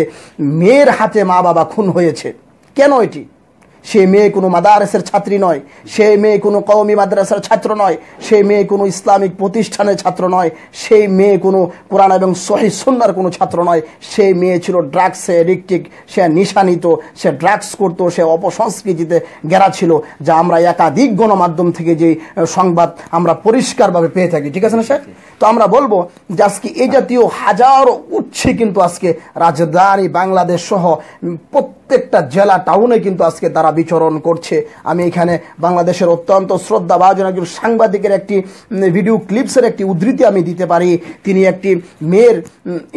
মেয়ের হাতে মা বাবা খুন হয়েছে। কেন এটি? সেই মেয়ে কোনো মাদারসের ছাত্রী নয়, সেই মেয়ে কোনো কওমি মাদ্রাসার ছাত্র নয়, সেই মেয়ে কোনো ইসলামিক প্রতিষ্ঠানের ছাত্র নয়, সেই মেয়ে কোনো কোরআন এবং সহিহ সুন্নাহর কোনো ছাত্র নয়। সেই মেয়ে ছিল ড্রাগসে এডিক্টিক, সে নিশানিত, সে ড্রাগস করত, সে অপসংস্কৃতিতে ঘেরা ছিল, যা আমরা একাধিক গণমাধ্যম থেকে যে সংবাদ আমরা পরিষ্কারভাবে পেয়ে থাকি। ঠিক আছে না স্যার? তো আমরা বলবো যে আজকে এই জাতীয় হাজারো উৎসে কিন্তু আজকে রাজধানী বাংলাদেশ সহ প্রত্যেকটা জেলা টাউনে কিন্তু আজকে তারা বিচরণ করছে। আমি এখানে বাংলাদেশের অত্যন্ত শ্রদ্ধাভাজন একজন সাংবাদিকের একটি ভিডিও ক্লিপসের একটি উদ্ধৃতি আমি দিতে পারি। তিনি একটি মেয়ের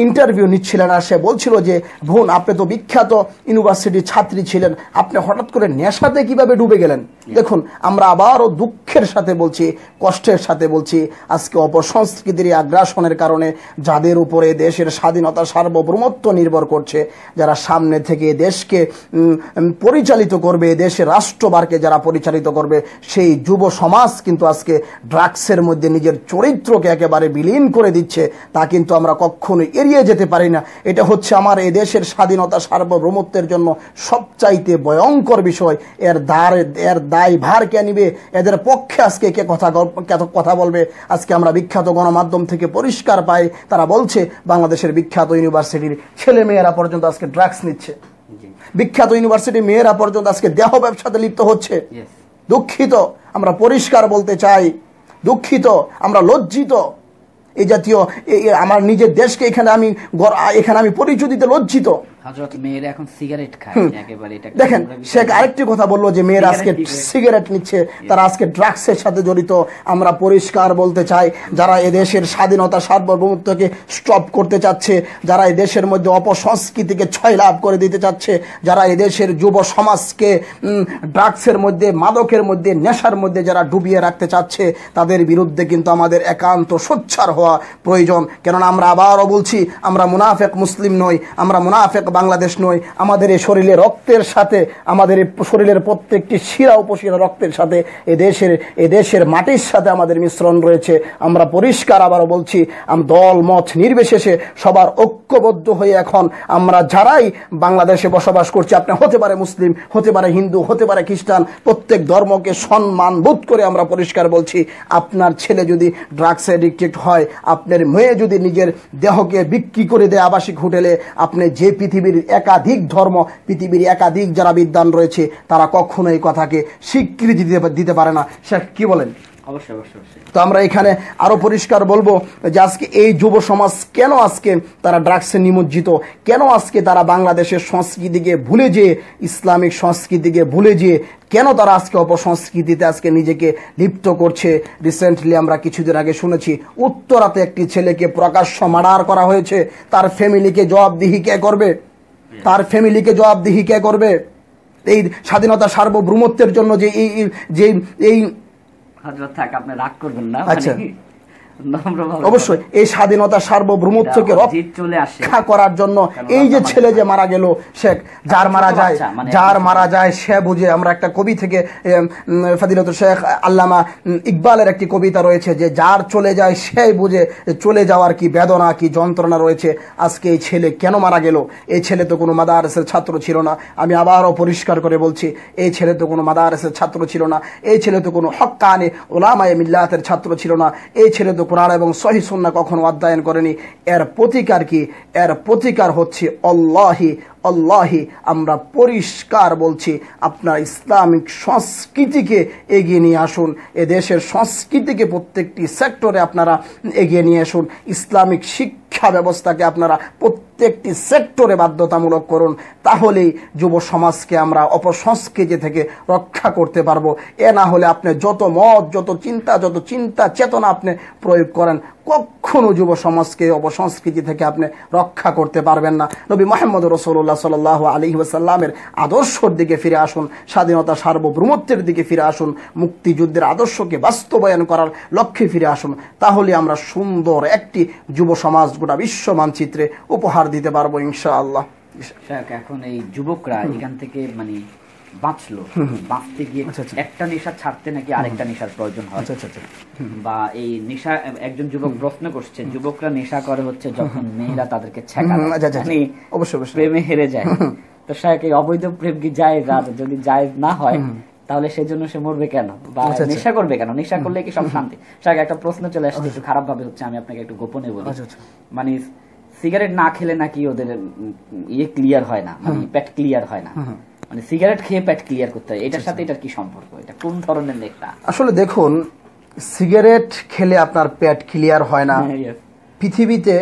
ইন্টারভিউ নিচ্ছিলেন, আর সে বলছিল যে বোন, আপনি তো বিখ্যাত ইউনিভার্সিটির ছাত্রী ছিলেন, আপনি হঠাৎ করে নেশাতে কিভাবে ডুবে গেলেন? দেখুন, আমরা আবারও দুঃখের সাথে বলছি, কষ্টের সাথে বলছি, আজকে অপসংস্কৃতির আগ্রাসনের কারণে যাদের উপরে দেশের স্বাধীনতা সার্বভৌমত্ব নির্ভর করছে, যারা সামনে থেকে দেশকে পরিচালিত করবে, দেশের রাষ্ট্রভারকে যারা পরিচালিত করবে, সেই যুব সমাজ কিন্তু আজকে ড্রাগসের মধ্যে নিজের চরিত্রকে একেবারে বিলীন করে দিচ্ছে। তা কিন্তু আমরা কখনো এড়িয়ে যেতে পারি না। এটা হচ্ছে আমার এই দেশের স্বাধীনতা সার্বভৌমত্বের জন্য সবচাইতে ভয়ঙ্কর বিষয়। এর দায়ভার কে নিবে? এদের পক্ষে আজকে কে কথা বলবে? আজকে আমরা বিখ্যাত গণমাধ্যম থেকে পরিষ্কার পাই, তারা বলছে বাংলাদেশের বিখ্যাত ইউনিভার্সিটির ছেলে মেয়েরা পর্যন্ত আজকে ড্রাগস নিচ্ছে, বিখ্যাত ইউনিভার্সিটি মেয়েরা পর্যন্ত আজকে দেহ ব্যবসাতে লিপ্ত হচ্ছে। দুঃখিত, আমরা পরিষ্কার বলতে চাই, দুঃখিত, আমরা লজ্জিত। এই জাতীয় আমার নিজের দেশকে এখানে আমি পরিচয় দিতে লজ্জিত। দেখেন, সে আরেকটি কথা বললো যে মেয়েরা আজকে সিগারেট নিচ্ছে, তারা আজকে ড্রাগসের সাথে জড়িত। আমরা পরিষ্কার বলতে চাই, যারা এদেশের স্বাধীনতা সার্বভৌমত্বকে স্টপ করতে চাচ্ছে, যারা এদেশের মধ্যে অপসংস্কৃতিকে ছয় লাভ করে দিতে চাচ্ছে, যারা এদেশের যুব সমাজকে ড্রাগসের মধ্যে, মাদকের মধ্যে, নেশার মধ্যে যারা ডুবিয়ে রাখতে চাচ্ছে, তাদের বিরুদ্ধে কিন্তু আমাদের একান্ত সোচ্চার হওয়া প্রয়োজন। কেননা আমরা আবারও বলছি, আমরা মুনাফেক মুসলিম নই, আমরা মুনাফেক বাংলাদেশ নই। আমাদের এই শরীরে রক্তের সাথে, আমাদের এই শরীরের প্রত্যেকটি শিরা উপশিরা রক্তের সাথে এদেশের মাটির সাথে আমাদের মিশ্রণ রয়েছে। আমরা পরিষ্কার আবারও বলছি, দল মত নির্বিশেষে সবার ঐক্যবদ্ধ হয়ে এখন আমরা যারাই বাংলাদেশে বসবাস করছি, আপনি হতে পারে মুসলিম, হতে পারে হিন্দু, হতে পারে খ্রিস্টান, প্রত্যেক ধর্মকে সম্মান বোধ করে আমরা পরিষ্কার বলছি, আপনার ছেলে যদি ড্রাগস এডিক্টেড হয়, আপনার মেয়ে যদি নিজের দেহকে বিক্রি করে দেয় আবাসিক হোটেলে, আপনি যে পৃথিবীর একাধিক ধর্ম, পৃথিবীর একাধিক যারা বিদ্বান রয়েছে, তারা কখনো এই কথাকে স্বীকৃতি দিতে পারে না। স্যার কি বলেন? তো আমরা এখানে আরো পরিষ্কার বলবো যে আজকে এই যুব সমাজ কেন আজকে তারা ড্রাগসে নিমজ্জিত, কেন আজকে তারা বাংলাদেশের সংস্কৃতিকে ভুলে যেয়ে, ইসলামিক সংস্কৃতিকে ভুলে যেয়ে কেন তারা আজকে অপসংস্কৃতিতে আজকে নিজেকে লিপ্ত করছে। রিসেন্টলি আমরা কিছুদিন আগে শুনেছি উত্তরাতে একটি ছেলেকে প্রকাশ্য মার্ডার করা হয়েছে। তার ফ্যামিলিকে জবাবদিহি কে করবে? তার ফ্যামিলিকে জবাবদিহি কে করবে? এই স্বাধীনতা সার্বভৌমত্বের জন্য যে এই আপনি রাগ করবেন না। আচ্ছা, অবশ্যই এই স্বাধীনতা সার্বভৌমত্বকে রক্ষা করার জন্য এই যে ছেলে যে মারা গেল, শেখ যার মারা যায় সে বুঝে। আমরা একটা কবি থেকে ফাদিলাতুল শেখ আল্লামা ইকবালের একটি কবিতা রয়েছে যে যার চলে যায় সে বুঝে চলে যাওয়ার কি বেদনা, কি যন্ত্রণা রয়েছে। আজকে এই ছেলে কেন মারা গেল? এই ছেলে তো কোনো মাদারসের ছাত্র ছিল না। আমি আবারও পরিষ্কার করে বলছি, এই ছেলে তো কোনো মাদারসের ছাত্র ছিল না। এই ছেলে তো কোনো হক্কানি উলামায়ে মিল্লাতের ছাত্র ছিল না। এই ছেলে তো কোরআন এবং সহিহ সুন্নাহ কখনো অধ্যয়ন করেনি। এর প্রতিকার কি? এর প্রতিকার হচ্ছে আল্লাহি আমরা পরিষ্কার বলছি, আপনার ইসলামিক সংস্কৃতিকে এগিয়ে নিয়ে আসুন। এ দেশের সংস্কৃতিকে প্রত্যেকটি সেক্টরে আপনারা এগিয়ে নিয়ে আসুন। ইসলামিক শিক্ষা ব্যবস্থাকে আপনারা প্রত্যেকটি সেক্টরে বাধ্যতামূলক করুন, তাহলেই যুব সমাজকে আমরা অপসংস্কৃতি থেকে রক্ষা করতে পারবো। এ না হলে আপনি যত মত, যত চিন্তা চেতনা আপনি প্রয়োগ করেন, কখনো যুব সমাজকে অপসংস্কৃতি থেকে আপনি রক্ষা করতে পারবেন না। নবী মুহাম্মদ রাসূলুল্লাহ সাল্লাল্লাহু আলাইহি ওয়াসাল্লামের আদর্শের দিকে ফিরে আসুন, স্বাধীনতা সার্বভৌমত্বের দিকে ফিরে আসুন, মুক্তিযুদ্ধের আদর্শকে বাস্তবায়ন করার লক্ষ্যে ফিরে আসুন। তাহলে আমরা সুন্দর একটি যুব সমাজ গোটা বিশ্ব মানচিত্রে উপহার দিতে পারবো ইনশাআল্লাহ। এখন এই যুবকরা এখান থেকে মানে বাঁচলো, বাঁচতে গিয়ে একটা নেশা ছাড়তে নাকি আরেকটা নেশার প্রয়োজন হয়, বা এই নেশা, একজন যুবক প্রশ্ন করছে, যুবকরা নেশা করে হচ্ছে যখন মেয়েরা তাদেরকে প্রেমে হেরে যায়, তো শায়খ এই অবৈধ প্রেম কি জায়েজ? আর যদি জায়েজ না হয় তাহলে সেজন্য সে মরবে কেন বা নেশা করবে কেন? নেশা করলে কি সব শান্তি? শায়খ একটা প্রশ্ন চলে আসছে, একটু খারাপ ভাবে হচ্ছে, আমি আপনাকে একটু গোপনে বলি। মানে সিগারেট না খেলে নাকি ওদের ইয়ে ক্লিয়ার হয় না, মানে পেট ক্লিয়ার হয় না, মানে সিগারেট খেয়ে পেট ক্লিয়ার করতে হয়। এটার সাথে এটার কি সম্পর্ক? এটা কোন ধরনের নেশা? আসলে দেখুন, সিগারেট খেলে আপনার পেট ক্লিয়ার হয় না। পৃথিবীতে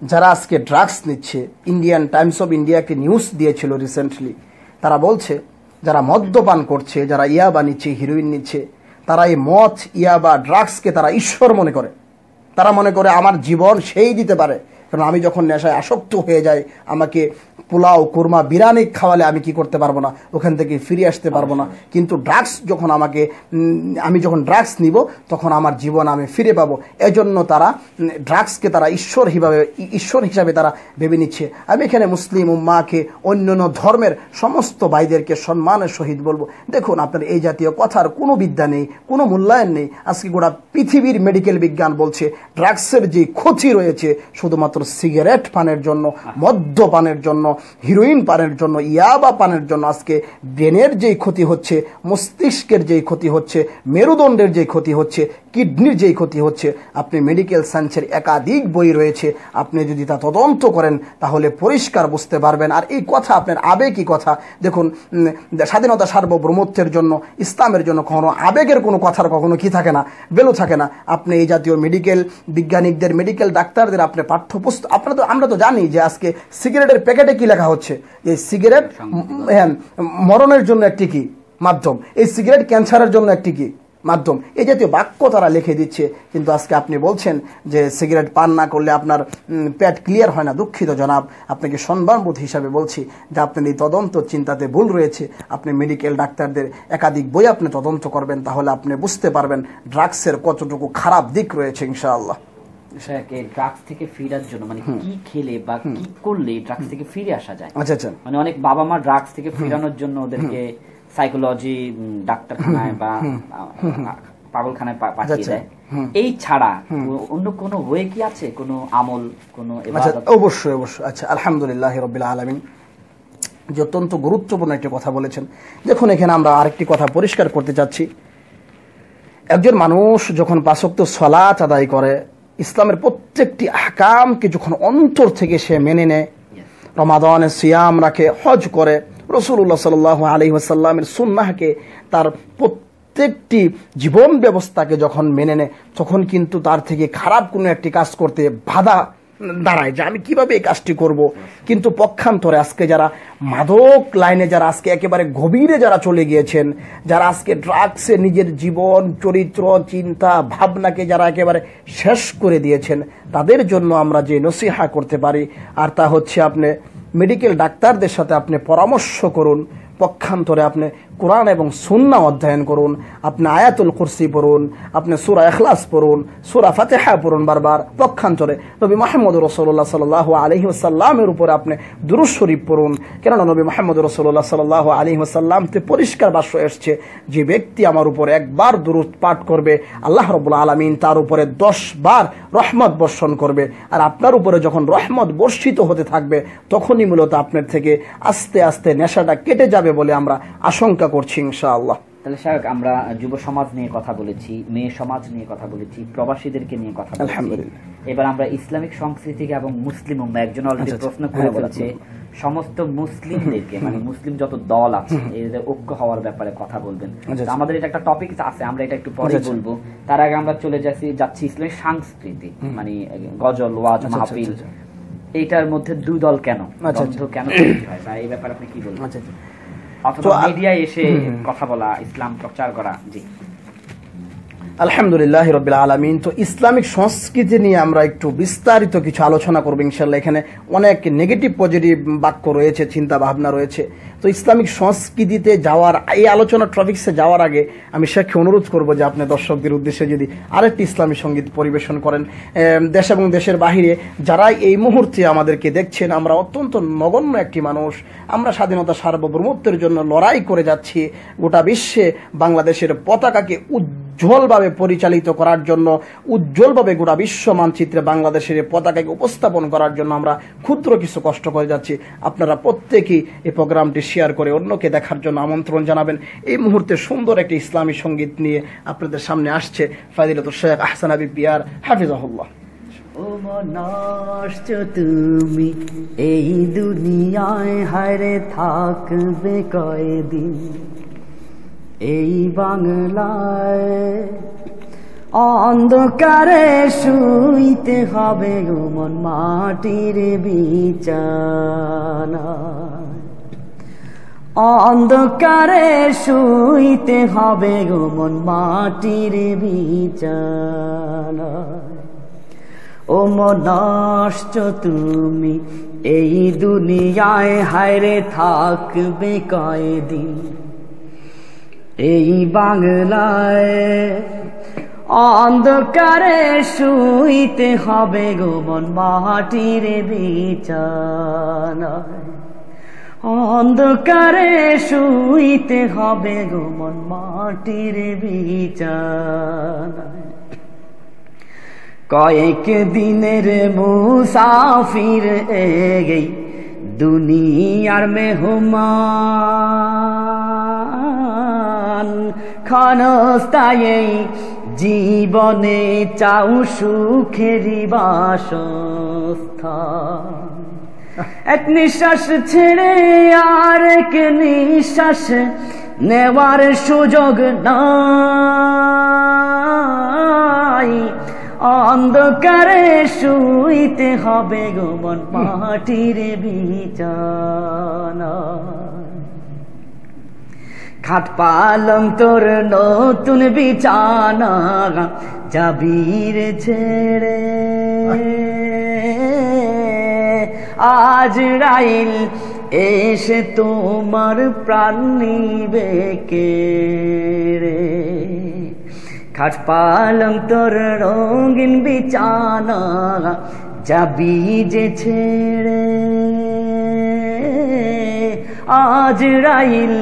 যারা আজকে ড্রাগস নিচ্ছে, ইন্ডিয়ান টাইমস অফ ইন্ডিয়া একটি নিউজ দিয়েছিল রিসেন্টলি, তারা বলছে যারা মদ্যপান করছে, যারা ইয়াবা নিচ্ছে, হিরোইন নিচ্ছে, তারা এই মদ, ইয়াবা, ড্রাগসকে তারা ঈশ্বর মনে করে। তারা মনে করে আমার জীবন সেই দিতে পারে, কারণ আমি যখন নেশায় আসক্ত হয়ে যাই, আমাকে পোলাও, কুরমা, বিরিয়ানি খাওয়ালে আমি কি করতে পারবো না, ওখান থেকে ফিরে আসতে পারবো না। কিন্তু ড্রাগস যখন আমি যখন ড্রাগস নিব, তখন আমার জীবন আমি ফিরে পাবো। এজন্য তারা ড্রাগসকে তারা ঈশ্বর হিসাবে তারা ভেবে নিচ্ছে। আমি এখানে মুসলিম উম্মাহকে, অন্যান্য ধর্মের সমস্ত ভাইদেরকে সম্মানের সহিত বলবো, দেখুন আপনার এই জাতীয় কথার কোনো বিদ্যা নেই, কোনো মূল্যায়ন নেই। আজকে গোটা পৃথিবীর মেডিকেল বিজ্ঞান বলছে ড্রাগসের যে ক্ষতি রয়েছে শুধুমাত্র সিগারেট পানের জন্য, মদ্যপানের জন্য, হিরোইন পানের জন্য, ইয়াবা পানের জন্য আজকে ব্রেনের যেই ক্ষতি হচ্ছে, মস্তিষ্কের যেই ক্ষতি হচ্ছে, মেরুদণ্ডের যেই ক্ষতি হচ্ছে, কিডনির যেই ক্ষতি হচ্ছে, আপনি মেডিকেল সায়েন্সের একাধিক বই রয়েছে, আপনি যদি তা তদন্ত করেন তাহলে পরিষ্কার বুঝতে পারবেন। আর এই কথা আপনার আবেগই কথা। দেখুন, স্বাধীনতা সার্বভৌমত্বের জন্য, ইসলামের জন্য কখনো আবেগের কোনো কথার কখনো কি থাকে না, ভ্যালু থাকে না। আপনি এই জাতীয় মেডিকেল বিজ্ঞানিকদের, মেডিকেল ডাক্তারদের আপনি পাঠ্যপুস্তক, আমরা তো জানি যে আজকে সিগারেটের প্যাকেটে কি লেখা হচ্ছে, যে সিগারেট মরণের জন্য একটি কি মাধ্যম, এই সিগারেট ক্যান্সারের জন্য একটি কি মাধ্যম, এই জাতীয় বাক্য তারা লিখে দিচ্ছে। কিন্তু আজকে আপনি বলছেন যে সিগারেট পান না করলে আপনার পেট ক্লিয়ার হয় না। দুঃখিত জনাব, আপনাকে সম্মানবোধ হিসাবে বলছি যে আপনার এই তদন্ত চিন্তাতে ভুল রয়েছে। আপনি মেডিকেল ডাক্তারদের একাধিক বই আপনি তদন্ত করবেন, তাহলে আপনি বুঝতে পারবেন ড্রাগসের কতটুকু খারাপ দিক রয়েছে ইনশাআল্লাহ। ড্রাগস থেকে ফিরার জন্য মানে কি খেলে বা কি করলে ড্রাগস থেকে ফিরে আসা যায়? মানে অনেক বাবা মা ড্রাগস থেকে ফিরানোর জন্য ওদেরকে সাইকোলজি ডাক্তারখানায় বা পাগলখানায় পাঠিয়ে দেয়। এই ছাড়া অন্য কোনো ওয়ে কি আছে, কোনো আমল, কোনো ইবাদত? অবশ্যই অবশ্যই। আচ্ছা, আলহামদুলিল্লাহ রাব্বিল আলামিন, যে অত্যন্ত গুরুত্বপূর্ণ একটি কথা বলেছেন। দেখুন, এখানে আমরা আরেকটি কথা পরিষ্কার করতে চাচ্ছি। একজন মানুষ যখন ৫ ওয়াক্ত সালাত আদায় করে, ইসলামের প্রত্যেকটি আহকামকে যখন অন্তর থেকে সে মেনে নেয়, রমাদানে সিয়াম রাখে, হজ করে, রাসূলুল্লাহ সাল্লাল্লাহু আলাইহি ওয়াসাল্লামের সুন্নাহকে, তার প্রত্যেকটি জীবন ব্যবস্থাকে যখন মেনে নেয়, তখন কিন্তু তার থেকে খারাপ কোনো একটি কাজ করতে বাধা দাঁড়ায় যে আমি কিভাবে এই কাজটি করব। কিন্তু পক্ষান্তরে আজকে যারা মাদক লাইনে, যারা আজকে একেবারে গভীরে যারা চলে গিয়েছেন, যারা আজকে ড্রাগসে নিজের জীবন, চরিত্র, চিন্তা, ভাবনাকে যারা একেবারে শেষ করে দিয়েছেন, তাদের জন্য আমরা যে নসিহা করতে পারি, আর তা হচ্ছে আপনি মেডিকেল ডাক্তারদের সাথে আপনি পরামর্শ করুন। পক্ষান্তরে আপনি কোরআন এবং সুন্নাহ অধ্যয়ন করুন, আপনি আয়াতুল কুরসি পড়ুন, আপনি সূরা ইখলাস পড়ুন, সূরা ফাতিহা পড়ুন বারবার। পক্ষান্তরে নবী মুহাম্মদ রাসূলুল্লাহ সাল্লাল্লাহু আলাইহি ওয়াসাল্লামের উপরে আপনি দুরূদ শরীফ পড়ুন। কেননা নবী মুহাম্মদ রাসূলুল্লাহ সাল্লাল্লাহু আলাইহি ওয়াসাল্লামতে পরিষ্কার ভাষ্য এসেছে, যে ব্যক্তি আমার উপরে একবার দুরূদ পাঠ করবে, আল্লাহ রাব্বুল আলামিন তার উপরে 10 বার রহমত বর্ষণ করবে। আর আপনার উপরে যখন রহমত বর্ষিত হতে থাকবে, তখনই মূলত আপনার থেকে আস্তে আস্তে নেশাটা কেটে যাবে বলে আমরা আশঙ্কা করছি ইনশাআল্লাহ। তাহলে শায়খ, আমরা যুব সমাজ নিয়ে কথা বলেছি, মেয়ে সমাজ নিয়ে কথা বলেছি, প্রবাসীদেরকে নিয়ে কথা বলেছি। আলহামদুলিল্লাহ। এবার আমরা ইসলামিক সংস্কৃতিকে এবং মুসলিম উম্মাহ, একজন অলরেডি প্রশ্ন করে বলেছে সমস্ত মুসলিমদেরকে, মানে মুসলিম যত দল আছে এদের ঐক্য হওয়ার ব্যাপারে কথা বলবেন। আমাদের এটা একটা টপিক আছে, আমরা এটা একটু পরে বলবো। তার আগে আমরা চলে যাচ্ছি ইসলামিক সংস্কৃতি, মানে গজল, ওয়াজ, মাহফিল, এইটার মধ্যে দুদল কেন, আচ্ছা, দ্বন্দ্ব কেন সৃষ্টি হয়, বা এই ব্যাপারে আপনি কি বলবেন? আচ্ছা অথবা মিডিয়ায় এসে কথা বলা, ইসলাম প্রচার করা। জি, আলহামদুলিল্লাহ রাব্বিল আলামিন। তো ইসলামিক সংস্কৃতি নিয়ে আমরা একটু বিস্তারিত কিছু আলোচনা করবো ইনশাল্লাহ। এখানে অনেক নেগেটিভ পজিটিভ বাক্য রয়েছে, চিন্তা ভাবনা রয়েছে। তো ইসলামিক সংস্কৃতিতে যাওয়ার, এই আলোচনা টপিক্সে যাওয়ার আগে আমি শেখকে অনুরোধ করব যে আপনি দর্শকদের উদ্দেশ্যে যদি আরেকটি ইসলামী সঙ্গীত পরিবেশন করেন। দেশ এবং দেশের বাহিরে যারা এই মুহূর্তে আমাদেরকে দেখছেন, আমরা অত্যন্ত নগণ্য একটি মানুষ, আমরা স্বাধীনতা সার্বভৌমত্বের জন্য লড়াই করে যাচ্ছি। গোটা বিশ্বে বাংলাদেশের পতাকাকে উজ্জ্বলভাবে পরিচালিত করার জন্য, উজ্জ্বলভাবে গোটা বিশ্ব মানচিত্রে বাংলাদেশের পতাকাকে উপস্থাপন করার জন্য আমরা ক্ষুদ্র কিছু কষ্ট করে যাচ্ছি। আপনারা প্রত্যেকেই এই প্রোগ্রামটি শেয়ার করে অন্যকে দেখার জন্য আমন্ত্রণ জানাবেন। এই মুহূর্তে সুন্দর একটি ইসলামী সঙ্গীত নিয়ে আপনাদের সামনে আসছে ফাদিলাতুল শেখ আহসান হাবিব পিয়ার, হাফিজাহুল্লাহ। ও মনাশ্চ তুমি এই দুনিয়ায়, হায়রে থাকবে কয়দিন এই বাংলায়, অন্ধকারে শুইতে হবে গো মন মাটির বিছানা, অন্ধকারে শুইতে হবে গো মন মাটির বিছানা। ও মনাশ্চ তুমি এই দুনিয়ায়, হায়রে থাকবে কয়দিন এই বাংলায়, অন্ধকারে শুইতে হবে গো মন মাটির বিছানায়, অন্ধকারে শুইতে হবে গো মন মাটির বিছানায়। কয়েক দিনের মুসাফির এই দুনিয়ার মেহমান, ক্ষণস্থায়ী জীবনে চাও সুখেরই বাসস্থান। এক নিঃশ্বাস ছেড়ে আর এক নিঃশ্বাস নেওয়ার সুযোগ নাই, অন্ধকারে শুইতে হবে গো মন মাটির বিছানা। খাট পালং তোর নতুন বিছানা, যাবির ছেড়ে আজ রাইল এসে তোমার প্রাণ নিবে কেড়ে। খাট পালং তোর রঙিন বিছানা, যাবি যে ছেড়ে আজ রাইল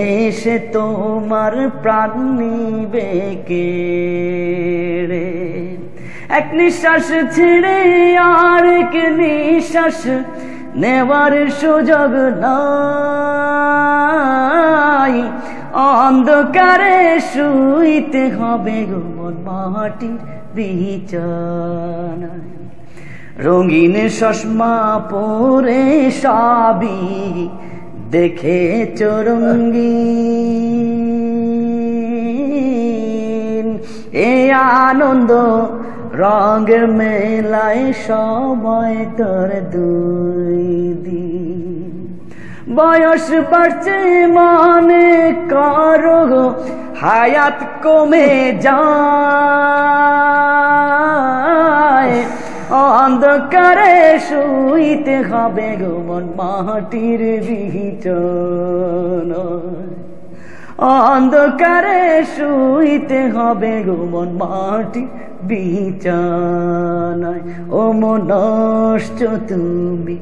এসে তোমার প্রাণ নিবে কেড়ে। এক নিঃশ্বাস ছেড়ে আর এক নিঃশ্বাস নেওয়ার সুযোগ নাই, অন্ধকারে শুইতে হবে গো মন মাটির বিছানায়। রঙিন চশমা পরে সবই দেখে রঙিন, এ আনন্দ রঙের মেলায় সময় তোর দুই দিন। বয়স বাড়ছে মনে করো হায়াত কমে যায়, অন্ধকারে শুইতে হবে গো মন মাটির বিছানায়, অন্ধকারে শুইতে হবে গো মন মাটির বিছানায়। ও মনাশ্চ তুমি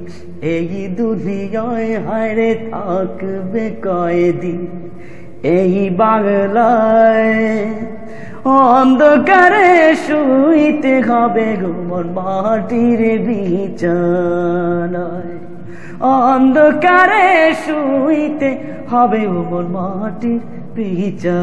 এই দুনিয়ায়, হায়রে থাকবে কয়দিন এই বাংলায়, অন্ধকারে শুইতে হবে গো মন মাটির বিছানায়, অন্ধকারে শুইতে হবে গো মন মাটির বিছানায়।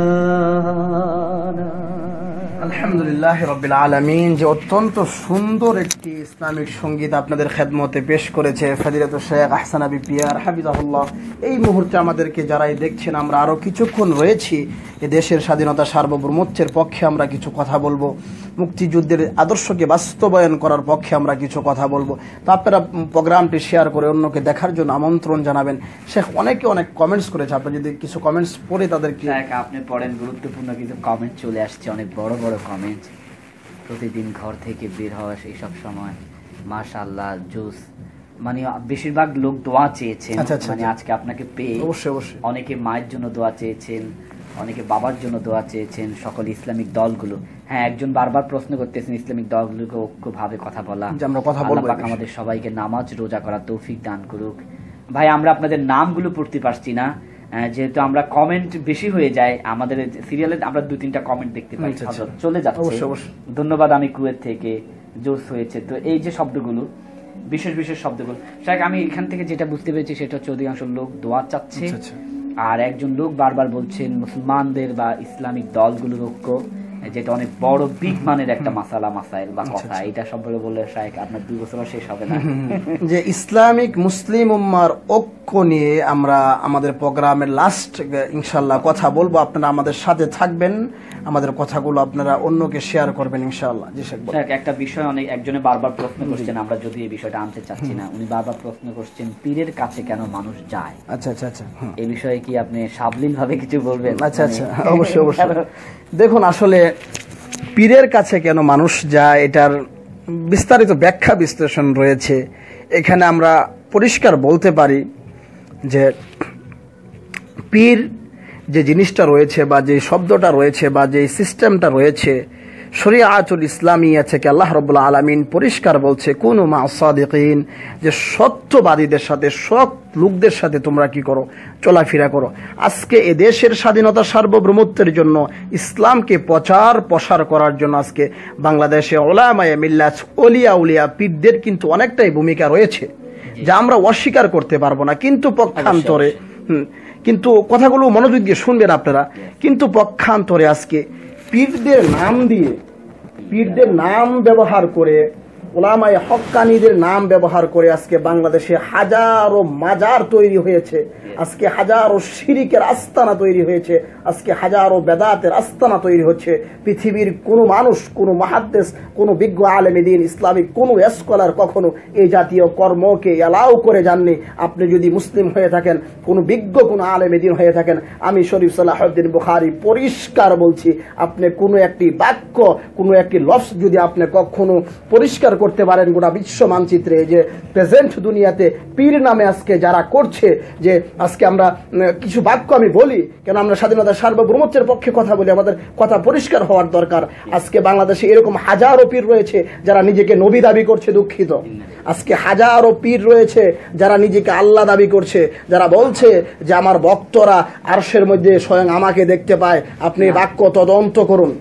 আলহামদুলিল্লাহ রাব্বিল আলামিন, যে অত্যন্ত সুন্দর একটি ইসলামিক সঙ্গীত আপনাদের খেদমতে পেশ করেছে ফজিলাতুল শেখ আহসান হাবিব পিয়ার হাফিজাহুল্লাহ। এই মুহূর্তে আমাদেরকে যারাই দেখছেন, আমরা আরো কিছুক্ষণ রয়েছি এ দেশের স্বাধীনতা সার্বভৌমত্বের পক্ষে আমরা কিছু কথা বলবো, মুক্তিযুদ্ধের আদর্শকে বাস্তবায়ন করার পক্ষে আমরা কিছু কথা বলবো। তো আপনারা প্রোগ্রামটি শেয়ার করে অন্যকে দেখার জন্য আমন্ত্রণ জানাবেন। শেখ অনেকে অনেক কমেন্টস করেছে, আপনি যদি কিছু কমেন্টস পড়ে তাদেরকে। আপনি পড়েন, গুরুত্বপূর্ণ কিছু কমেন্ট চলে আসছে, অনেক বড় বড় কমেন্ট। প্রতিদিন ঘর থেকে বের হওয়া সেই সব সময় মাশাআল্লাহ জোস, মানে বেশিরভাগ লোক দোয়া চেয়েছেন। মানে আজকে আপনাকে পেয়ে অবশ্যই অবশ্যই অনেকে মায়ের জন্য দোয়া চেয়েছেন, অনেকে বাবার জন্য দোয়া চেয়েছেন, সকল ইসলামিক দলগুলো। হ্যাঁ, একজন বারবার প্রশ্ন করতেছেন ইসলামিক দলগুলোকে ঐক্যভাবে কথা বলা, আমরা কথা বলবো। আল্লাহ পাক আমাদের সবাইকে নামাজ রোজা করার তৌফিক দান করুক। ভাই, আমরা আপনাদের নামগুলো পড়তে পারছি না, যেহেতু আমরা কমেন্ট বেশি হয়ে যায় আমাদের সিরিয়ালে, আমরা 2-3টা কমেন্ট দেখতে পাই, চলে যাচ্ছে। ধন্যবাদ, আমি কুয়েত থেকে, জোস হয়েছে। তো এই যে শব্দগুলো, বিশেষ বিশেষ শব্দগুলো, শাইখ আমি এখান থেকে যেটা বুঝতে পেরেছি সেটা হচ্ছে অধিকাংশ লোক দোয়া চাচ্ছে। আর একজন লোক বারবার বলছেন মুসলমানদের বা ইসলামিক দলগুলোর ঐক্য, যেটা অনেক বড় বিগ মানের একটা মাসাইল বা কথা। এটা সম্পর্কে বললে শাইখ আপনার 2 বছর শেষ হবে না। যে ইসলামিক মুসলিম উম্মার ঐক্য নিয়ে আমরা আমাদের প্রোগ্রামের লাস্ট ইনশাআল্লাহ কথা বলবো। আপনারা আমাদের সাথে থাকবেন, আমাদের কথাগুলো আপনারা অন্যকে শেয়ার করবেন ইনশাআল্লাহ। জি শেখ, একটা বিষয় অনেক একজনে বারবার প্রশ্ন করছেন, আমরা যদি এই বিষয়টা আনতে চাচ্ছি না, উনি বারবার প্রশ্ন করছেন পীরের কাছে কেন মানুষ যায়। আচ্ছা আচ্ছা আচ্ছা, এই বিষয়ে কি আপনি সাবলীল ভাবে কিছু বলবেন? আচ্ছা আচ্ছা, অবশ্যই অবশ্যই। দেখুন, আসলে পীরের কাছে কেন মানুষ যায় এটার বিস্তারিত ব্যাখ্যা বিশ্লেষণ রয়েছে। এখানে আমরা পরিষ্কার বলতে পারি যে পীর যে জিনিসটা রয়েছে বা যে শব্দটা রয়েছে বা যে সিস্টেমটা রয়েছে, শরিয়াতুল ইসলামিয়া থেকে আল্লাহ রাব্বুল আলামিন পরিষ্কার বলছে কুনু মা সাদিকিন, যে সত্যবাদীদের সাথে, সৎ লোকদের সাথে তোমরা কি করো, চলাফেরা করো। আজকে এ দেশের স্বাধীনতা সার্বভৌমত্বের জন্য, ইসলামকে প্রচার প্রসার করার জন্য আজকে বাংলাদেশে উলামায়ে মিল্লাত, ওলিয়া উলিয়া পীরদের কিন্তু অনেকটাই ভূমিকা রয়েছে, যা আমরা অস্বীকার করতে পারবো না। কিন্তু পক্ষান্তরে কিন্তু কথাগুলো মনোযোগ দিয়ে শুনবেন আপনারা, কিন্তু পক্ষান্তরে আজকে পীরদের নাম ব্যবহার করে, উলামায়ে হক্কানীদের নাম ব্যবহার করে আজকে বাংলাদেশে হাজারো মাজার তৈরি হয়েছে, আজকে হাজারো শিরিকের আস্তানা তৈরি হয়েছে, আজকে হাজারো বেদাতের আস্তানা তৈরি হচ্ছে। পৃথিবীর কোনো মানুষ, কোনো মুহাদ্দিস, কোনো বিজ্ঞ আলেমে দ্বীন, ইসলামিক কোনো স্কলার কখনো এই জাতীয় কর্মকে অ্যালাউ করে যাননি। আপনি যদি মুসলিম হয়ে থাকেন, কোনো বিজ্ঞ কোনো আলেমে দ্বীন হয়ে থাকেন, আমি শরীফ সালাহুদ্দিন বুখারী পরিষ্কার বলছি, আপনি কোনো একটি বাক্য, কোনো একটি লফজ যদি আপনি কখনো পরিষ্কার করতে পারেন গোটা বিশ্ব মানচিত্রে, যে প্রেজেন্ট দুনিয়াতে পীর নামে আজকে যারা করছে, যে আজকে আমরা কিছু বাক্য আমি বলি, কেন আমরা স্বাধীনতার সার্বভৌমত্বের পক্ষে কথা বলি, আমাদের কথা পরিষ্কার হওয়ার দরকার। আজকে বাংলাদেশে এরকম হাজারো পীর রয়েছে যারা নিজেকে নবী দাবি করছে, দুঃখিত। আজকে হাজারো পীর রয়েছে যারা নিজেকে আল্লাহ দাবি করছে, যারা বলছে যে আমার ভক্তরা আরশের মধ্যে স্বয়ং আমাকে দেখতে পায়, আপনি বাক্য তদন্ত করুন।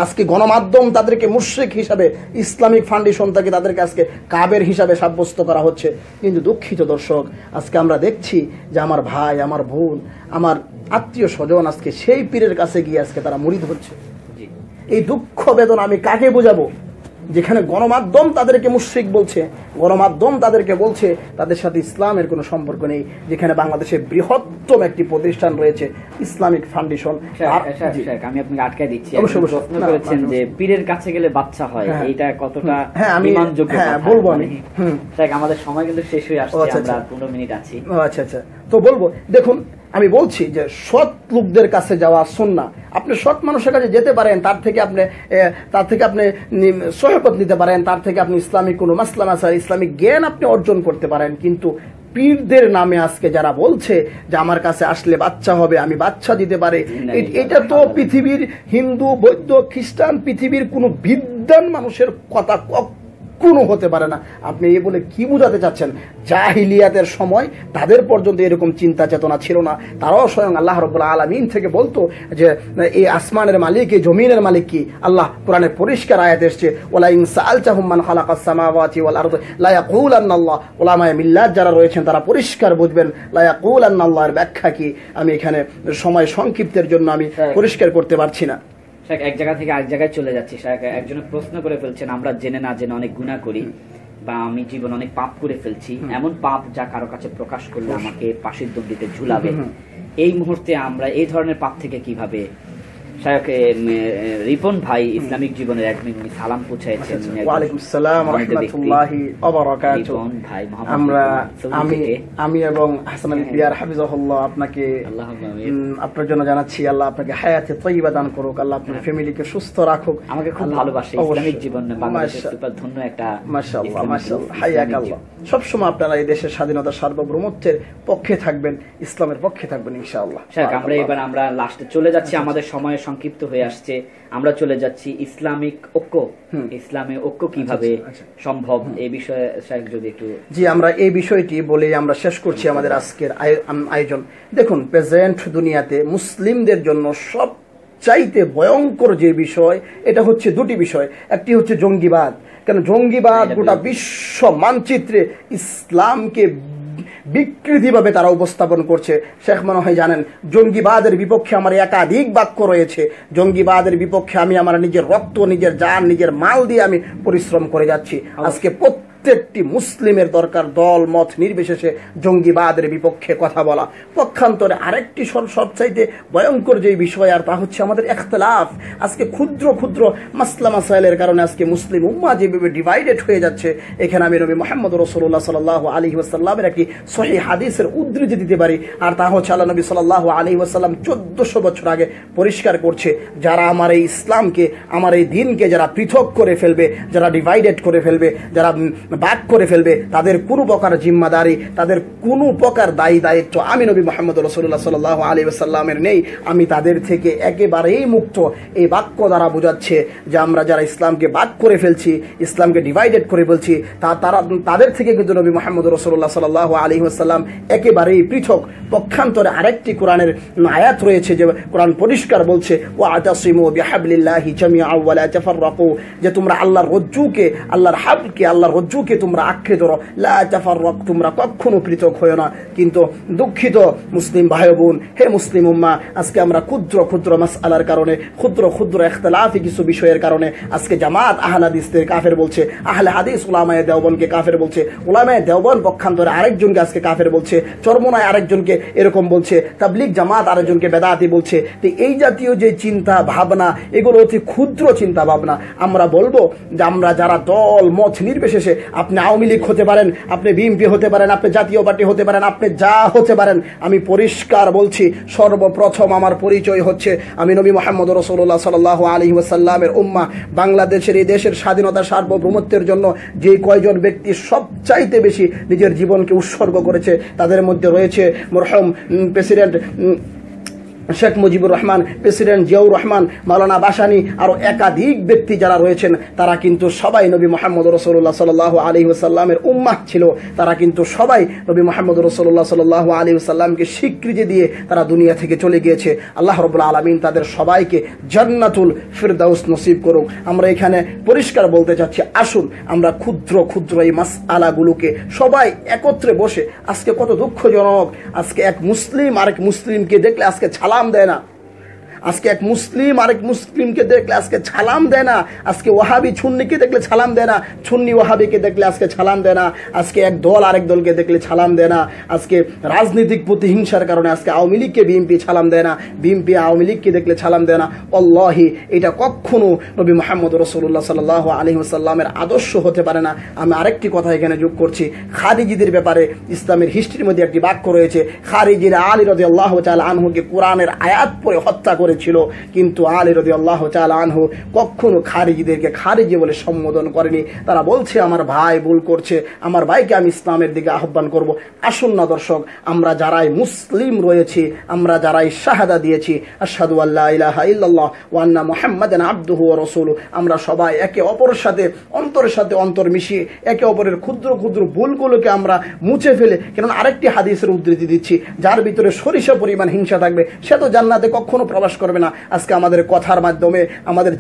আজকে গণমাধ্যম তাদেরকে মুশরিক হিসাবে, ইসলামিক ফাউন্ডেশন থেকে তাদেরকে আজকে কাবের হিসাবে সাব্যস্ত করা হচ্ছে। কিন্তু দুঃখিত দর্শক, আজকে আমরা দেখছি যে আমার ভাই, আমার বোন, আমার আত্মীয় স্বজন আজকে সেই পীরের কাছে গিয়ে আজকে তারা মুরিদ হচ্ছে। এই দুঃখ বেদনা আমি কাকে বোঝাবো? যেখানে গণমাধ্যম তাদেরকে মুশরিক বলছে, গণমাধ্যম তাদেরকে বলছে তাদের সাথে ইসলামের কোনো সম্পর্ক নেই, যেখানে বাংলাদেশের বৃহত্তম একটি প্রতিষ্ঠান রয়েছে ইসলামিক ফাউন্ডেশন। আমি আপনাকে আটকায় দিচ্ছি, প্রশ্ন করেছেন যে পীরের কাছে গেলে বাচ্চা হয়, এইটা কতটা ঈমানযোগ্য? বলবো আমি, আমাদের সময় কিন্তু শেষ হয়ে আসছে, আমরা 15 মিনিট আছি। আচ্ছা আচ্ছা, তো বলবো। দেখুন, আমি বলছি যে সৎ লোকদের কাছে যাওয়া সুন্নাহ। আপনি সৎ মানুষের কাছে যেতে পারেন, তার থেকে আপনি সহবত নিতে পারেন, তার থেকে আপনি ইসলামিক কোনো মাসলা মাসাইল, ইসলামিক জ্ঞান আপনি অর্জন করতে পারেন। কিন্তু পীরদের নামে আজকে যারা বলছে যে আমার কাছে আসলে বাচ্চা হবে, আমি বাচ্চা দিতে পারি, এটা তো পৃথিবীর হিন্দু, বৌদ্ধ, খ্রিস্টান, পৃথিবীর কোনো বিদ্বান মানুষের কথা কোনো হতে পারে না। আপনি এই বলে কি বোঝাতে চাচ্ছেন? জাহিলিয়াতের সময় তাদের পর্যন্ত এরকম চিন্তা চেতনা ছিল না। তারাও স্বয়ং আল্লাহ রাব্বুল আলামিন থেকে বলতো যে এই আসমানের মালিক, এই জমিনের মালিক কি? আল্লাহ কোরআনে পরিষ্কার আয়াত এসেছে, ওয়ালা ইন সাআলতাহুম মান খালাকাস সামাওয়াতি ওয়াল আরদ লা ইয়াকুলান্নাল্লাহ। উলামায়ে মিল্লাত যারা রয়েছেন তারা পরিষ্কার বুঝবেন লা ইয়াকুলান্নাল্লাহর ব্যাখ্যা কি। আমি এখানে সময় সংক্ষিপ্তের জন্য আমি পরিষ্কার করতে পারছি না। শাক এক জায়গা থেকে আরেক জায়গায় চলে যাচ্ছি। শাক একজনে প্রশ্ন করে ফেলছেন, আমরা জেনে না জেনে অনেক গুনাহ করি বা আমি জীবন অনেক পাপ করে ফেলছি, এমন পাপ যা কারো কাছে প্রকাশ করলে আমাকে ফাঁসির দণ্ডিতে ঝুলাবে। এই মুহূর্তে আমরা এই ধরনের পাপ থেকে কিভাবে, শায়খ রিপন ভাই ইসলামিক জীবনের অ্যাডমিন সালাম পৌঁছাইছেন। ওয়ালাইকুম আসসালাম ওয়া রাহমাতুল্লাহি ওয়া বারাকাতুহু। রিপন ভাই আমরা আমি এবং হাসান আলী পিয়ার হাফিজাহুল্লাহ আপনাকে আপনার জন্য জানাচ্ছি, আল্লাহ আপনাকে হায়াতে তয়্যিবা দান করুক, আল্লাহ আপনার ফ্যামিলিকে সুস্থ রাখুক। আমাকে খুব ভালোবাসে ইসলামিক জীবন, বাংলাদেশের সুপার ধন্য একটা মাশাআল্লাহ মাশাআল্লাহ হায়াকাল্লাহ। সব সময় আপনারা এই দেশের স্বাধীনতা সার্বভৌমত্বের পক্ষে থাকবেন, ইসলামের পক্ষে থাকবেন ইনশাআল্লাহ। আমরা লাস্টে চলে যাচ্ছি, আমাদের সময় সংক্ষিপ্ত হয়ে আসছে। আমরা চলে যাচ্ছি ইসলামিক ঐক্য, ইসলামে ঐক্য কিভাবে সম্ভব এই বিষয়ে শায়খ যদি একটু। জি, আমরা এই বিষয়টি বলে আমরা শেষ করছি আমাদের আজকের আয়োজন। দেখুন, প্রেজেন্ট দুনিয়াতে মুসলিমদের জন্য সব চাইতে ভয়ঙ্কর যে বিষয়, এটা হচ্ছে দুটি বিষয়। একটি হচ্ছে জঙ্গিবাদ। কেন জঙ্গিবাদ গোটা বিশ্ব মানচিত্রে ইসলামকে বিকৃতিভাবে তারা উপস্থাপন করছে। শেখ মনে হয় জানেন, জঙ্গিবাদের বিপক্ষে আমার একাধিক বাক্য রয়েছে। জঙ্গিবাদের বিপক্ষে আমি আমার নিজের রক্ত, নিজের জান, নিজের মাল দিয়ে আমি পরিশ্রম করে যাচ্ছি। আজকে প্রত্যেকটি মুসলিমের দরকার দল মত নির্বিশেষে জঙ্গিবাদের বিপক্ষে কথা বলা। পক্ষান্তরে আরেকটি সবচাইতে ভয়ঙ্কর যে বিষয়, আর তা হচ্ছে আমাদের ইখতিলাফ। আজকে ক্ষুদ্র ক্ষুদ্র মাসলা মাসাইলের কারণে আজকে মুসলিম উম্মাহ যেভাবে ডিভাইডেড হয়ে যাচ্ছে। এখানে আমি নবী মুহাম্মদ রাসূলুল্লাহ সাল্লাল্লাহু আলাইহি ওয়াসাল্লামের একটি সহিহ হাদিসের উদ্ধৃতি দিতে পারি, আর তা হচ্ছে আল্লাহ নবী সাল্লাল্লাহু আলাইহি ওয়াসাল্লাম 1400 বছর আগে পরিষ্কার করছে, যারা আমার এই ইসলামকে, আমার এই দ্বীনকে যারা পৃথক করে ফেলবে, যারা ডিভাইডেড করে ফেলবে, যারা বাদ করে ফেলবে, তাদের কোনো প্রকার জিম্মাদারি, তাদের কোনো প্রকার দায়িত্ব আমি নবী মুহাম্মদ রাসূলুল্লাহ সাল্লাল্লাহু আলাইহি ওয়াসাল্লামের নেই। আমি তাদের থেকে একেবারেই মুক্ত। এই বাক্য দ্বারা বোঝাচ্ছে যে আমরা যারা ইসলামকে বাদ করে ফেলছি, ইসলামকে ডিভাইডেড করে ফেলছি, তাদের থেকে কিন্তু নবী মুহাম্মদ রাসূলুল্লাহ সাল্লাল্লাহু আলাইহি ওয়াসাল্লাম একেবারেই পৃথক। পক্ষান্তরে আরেকটি কোরআনের আয়াত রয়েছে, যে কোরআন পরিষ্কার বলছে ওয়াতাসিমু বিহাবলিল্লাহি জামিআন ওয়া লা তাফাররাকু, যে তোমরা আল্লাহর রজ্জুকে, আল্লাহর হাবলকে, আল্লাহর রজ্জুকে তোমরা আঁকড়ে ধরো, লা তাফাররাক, তোমরা কখনো পৃথক হয় না। কিন্তু দুঃখিত মুসলিম ভাই বোন, হে মুসলিম উম্মাহ, আজকে আমরা ক্ষুদ্র ক্ষুদ্র মাসআলার কারণে, ক্ষুদ্র ক্ষুদ্র ইখতিলাফি কিছু বিষয়ের কারণে আজকে জামাত আহলে হাদিসদের কাফের বলছে, আহলে হাদিস উলামায়ে দেওবন্দকে কাফের বলছে, উলামায়ে দেওবন্দ পক্ষান্তরে আরেকজনকে আজকে কাফের বলছে, চরমনায় আরেকজনকে এরকম বলছে, তাবলীগ জামাত আরেকজনকে বেদাতি বলছে। তো এই জাতীয় যে চিন্তা ভাবনা, এগুলো অতি ক্ষুদ্র চিন্তা ভাবনা। আমরা বলবো যে আমরা যারা দল মত নির্বিশেষে, আপনি আওয়ামী লীগ হতে পারেন, আপনি বিএনপি হতে পারেন, আপনি জাতীয় পার্টি হতে পারেন, আপনি যা হতে পারেন, আমি পরিষ্কার বলছি, সর্বপ্রথম আমার পরিচয় হচ্ছে আমি নবী মুহাম্মদ রাসূলুল্লাহ সাল্লাল্লাহু আলাইহি ওয়াসাল্লামের উম্মাহ। বাংলাদেশের এই দেশের স্বাধীনতা সার্বভৌমত্বের জন্য যে কয়জন ব্যক্তি সবচাইতে বেশি নিজের জীবনকে উৎসর্গ করেছে, তাদের মধ্যে রয়েছে মরহুম প্রেসিডেন্ট শেখ মুজিবুর রহমান, প্রেসিডেন্ট জিয়াউর রহমান, মাওলানা ভাসানী, আরো একাধিক ব্যক্তি যারা রয়েছেন, তারা কিন্তু সবাই নবী মুহাম্মদ রাসূলুল্লাহ সাল্লাল্লাহু আলাইহি ওয়াসাল্লামের উম্মাহ ছিল। তারা কিন্তু সবাই নবী মুহাম্মদ রাসূলুল্লাহ সাল্লাল্লাহু আলাইহি ওয়াসাল্লামকে স্বীকৃতি দিয়ে তারা দুনিয়া থেকে চলে গিয়েছে। আল্লাহ রাব্বুল আলামিন তাদের সবাইকে জান্নাতুল ফিরদাউস নসিব করুক। আমরা এখানে পরিষ্কার বলতে চাচ্ছি, আসুন আমরা ক্ষুদ্র ক্ষুদ্র এই মাসআলাগুলোকে সবাই একত্রে বসে, আজকে কত দুঃখজনক, আজকে এক মুসলিম আরেক মুসলিমকে দেখলে আজকে সালাম দেয় না, আজকে এক মুসলিম আরেক মুসলিমকে দেখলে আজকে সালাম দেয় না, আজকে ওয়াহাবি সুন্নিকে দেখলে সালাম দেয় না, সুন্নি ওয়াহাবিকে দেখলে আজকে সালাম দেয় না, আজকে এক দল আরেক দলকে দেখলে সালাম দেয় না, আজকে রাজনৈতিক প্রতিহিংসার কারণে আজকে আওয়ামী লীগকে বিএনপি সালাম দেয় না, বিএনপি আওয়ামী লীগকে দেখলে সালাম দেয় না। আল্লাহি, এটা কখনো নবী মুহাম্মদ রাসূলুল্লাহ সাল্লাল্লাহু আলাইহি ওয়াসাল্লামের আদর্শ হতে পারে না। আমি আরেকটি কথা এখানে যোগ করছি, খারিজিদের ব্যাপারে ইসলামের হিস্ট্রির মধ্যে একটি বাক্য রয়েছে, খারিজিরা আলী রাদিয়াল্লাহু তাআলা আনহুকে কোরআনের আয়াত পড়ে হত্যা করে ছিল, কিন্তু আলী রাদিয়াল্লাহু তাআলা আনহু কখনো খারিজিদেরকে খারিজি বলে সম্বোধন করেনি। তারা বলছে আমার ভাই ভুল করছে, আমার ভাইকে আমি ইসলামের দিকে আহ্বান করব। আসুন না দর্শক, আমরা যারাই মুসলিম রয়েছি, আমরা যারাই শাহাদা দিয়েছি আশহাদু আল্লা ইলাহা ইল্লাল্লাহ ওয়া আন্না মুহাম্মাদান আবদুহু ওয়া রাসূলুহু, আমরা সবাই একে অপরের সাথে অন্তরের সাথে অন্তর মিশিয়ে একে অপরের ক্ষুদ্র ক্ষুদ্র ভুলগুলোকে আমরা মুছে ফেলে, কেননা আরেকটি হাদিসের উদ্ধৃতি দিচ্ছি, যার ভিতরে সরিষা পরিমাণ হিংসা থাকবে সে তো জান্নাতে কখনো প্রবেশ করবে না। আজকে আমাদের কথার মাধ্যমে, আমাদের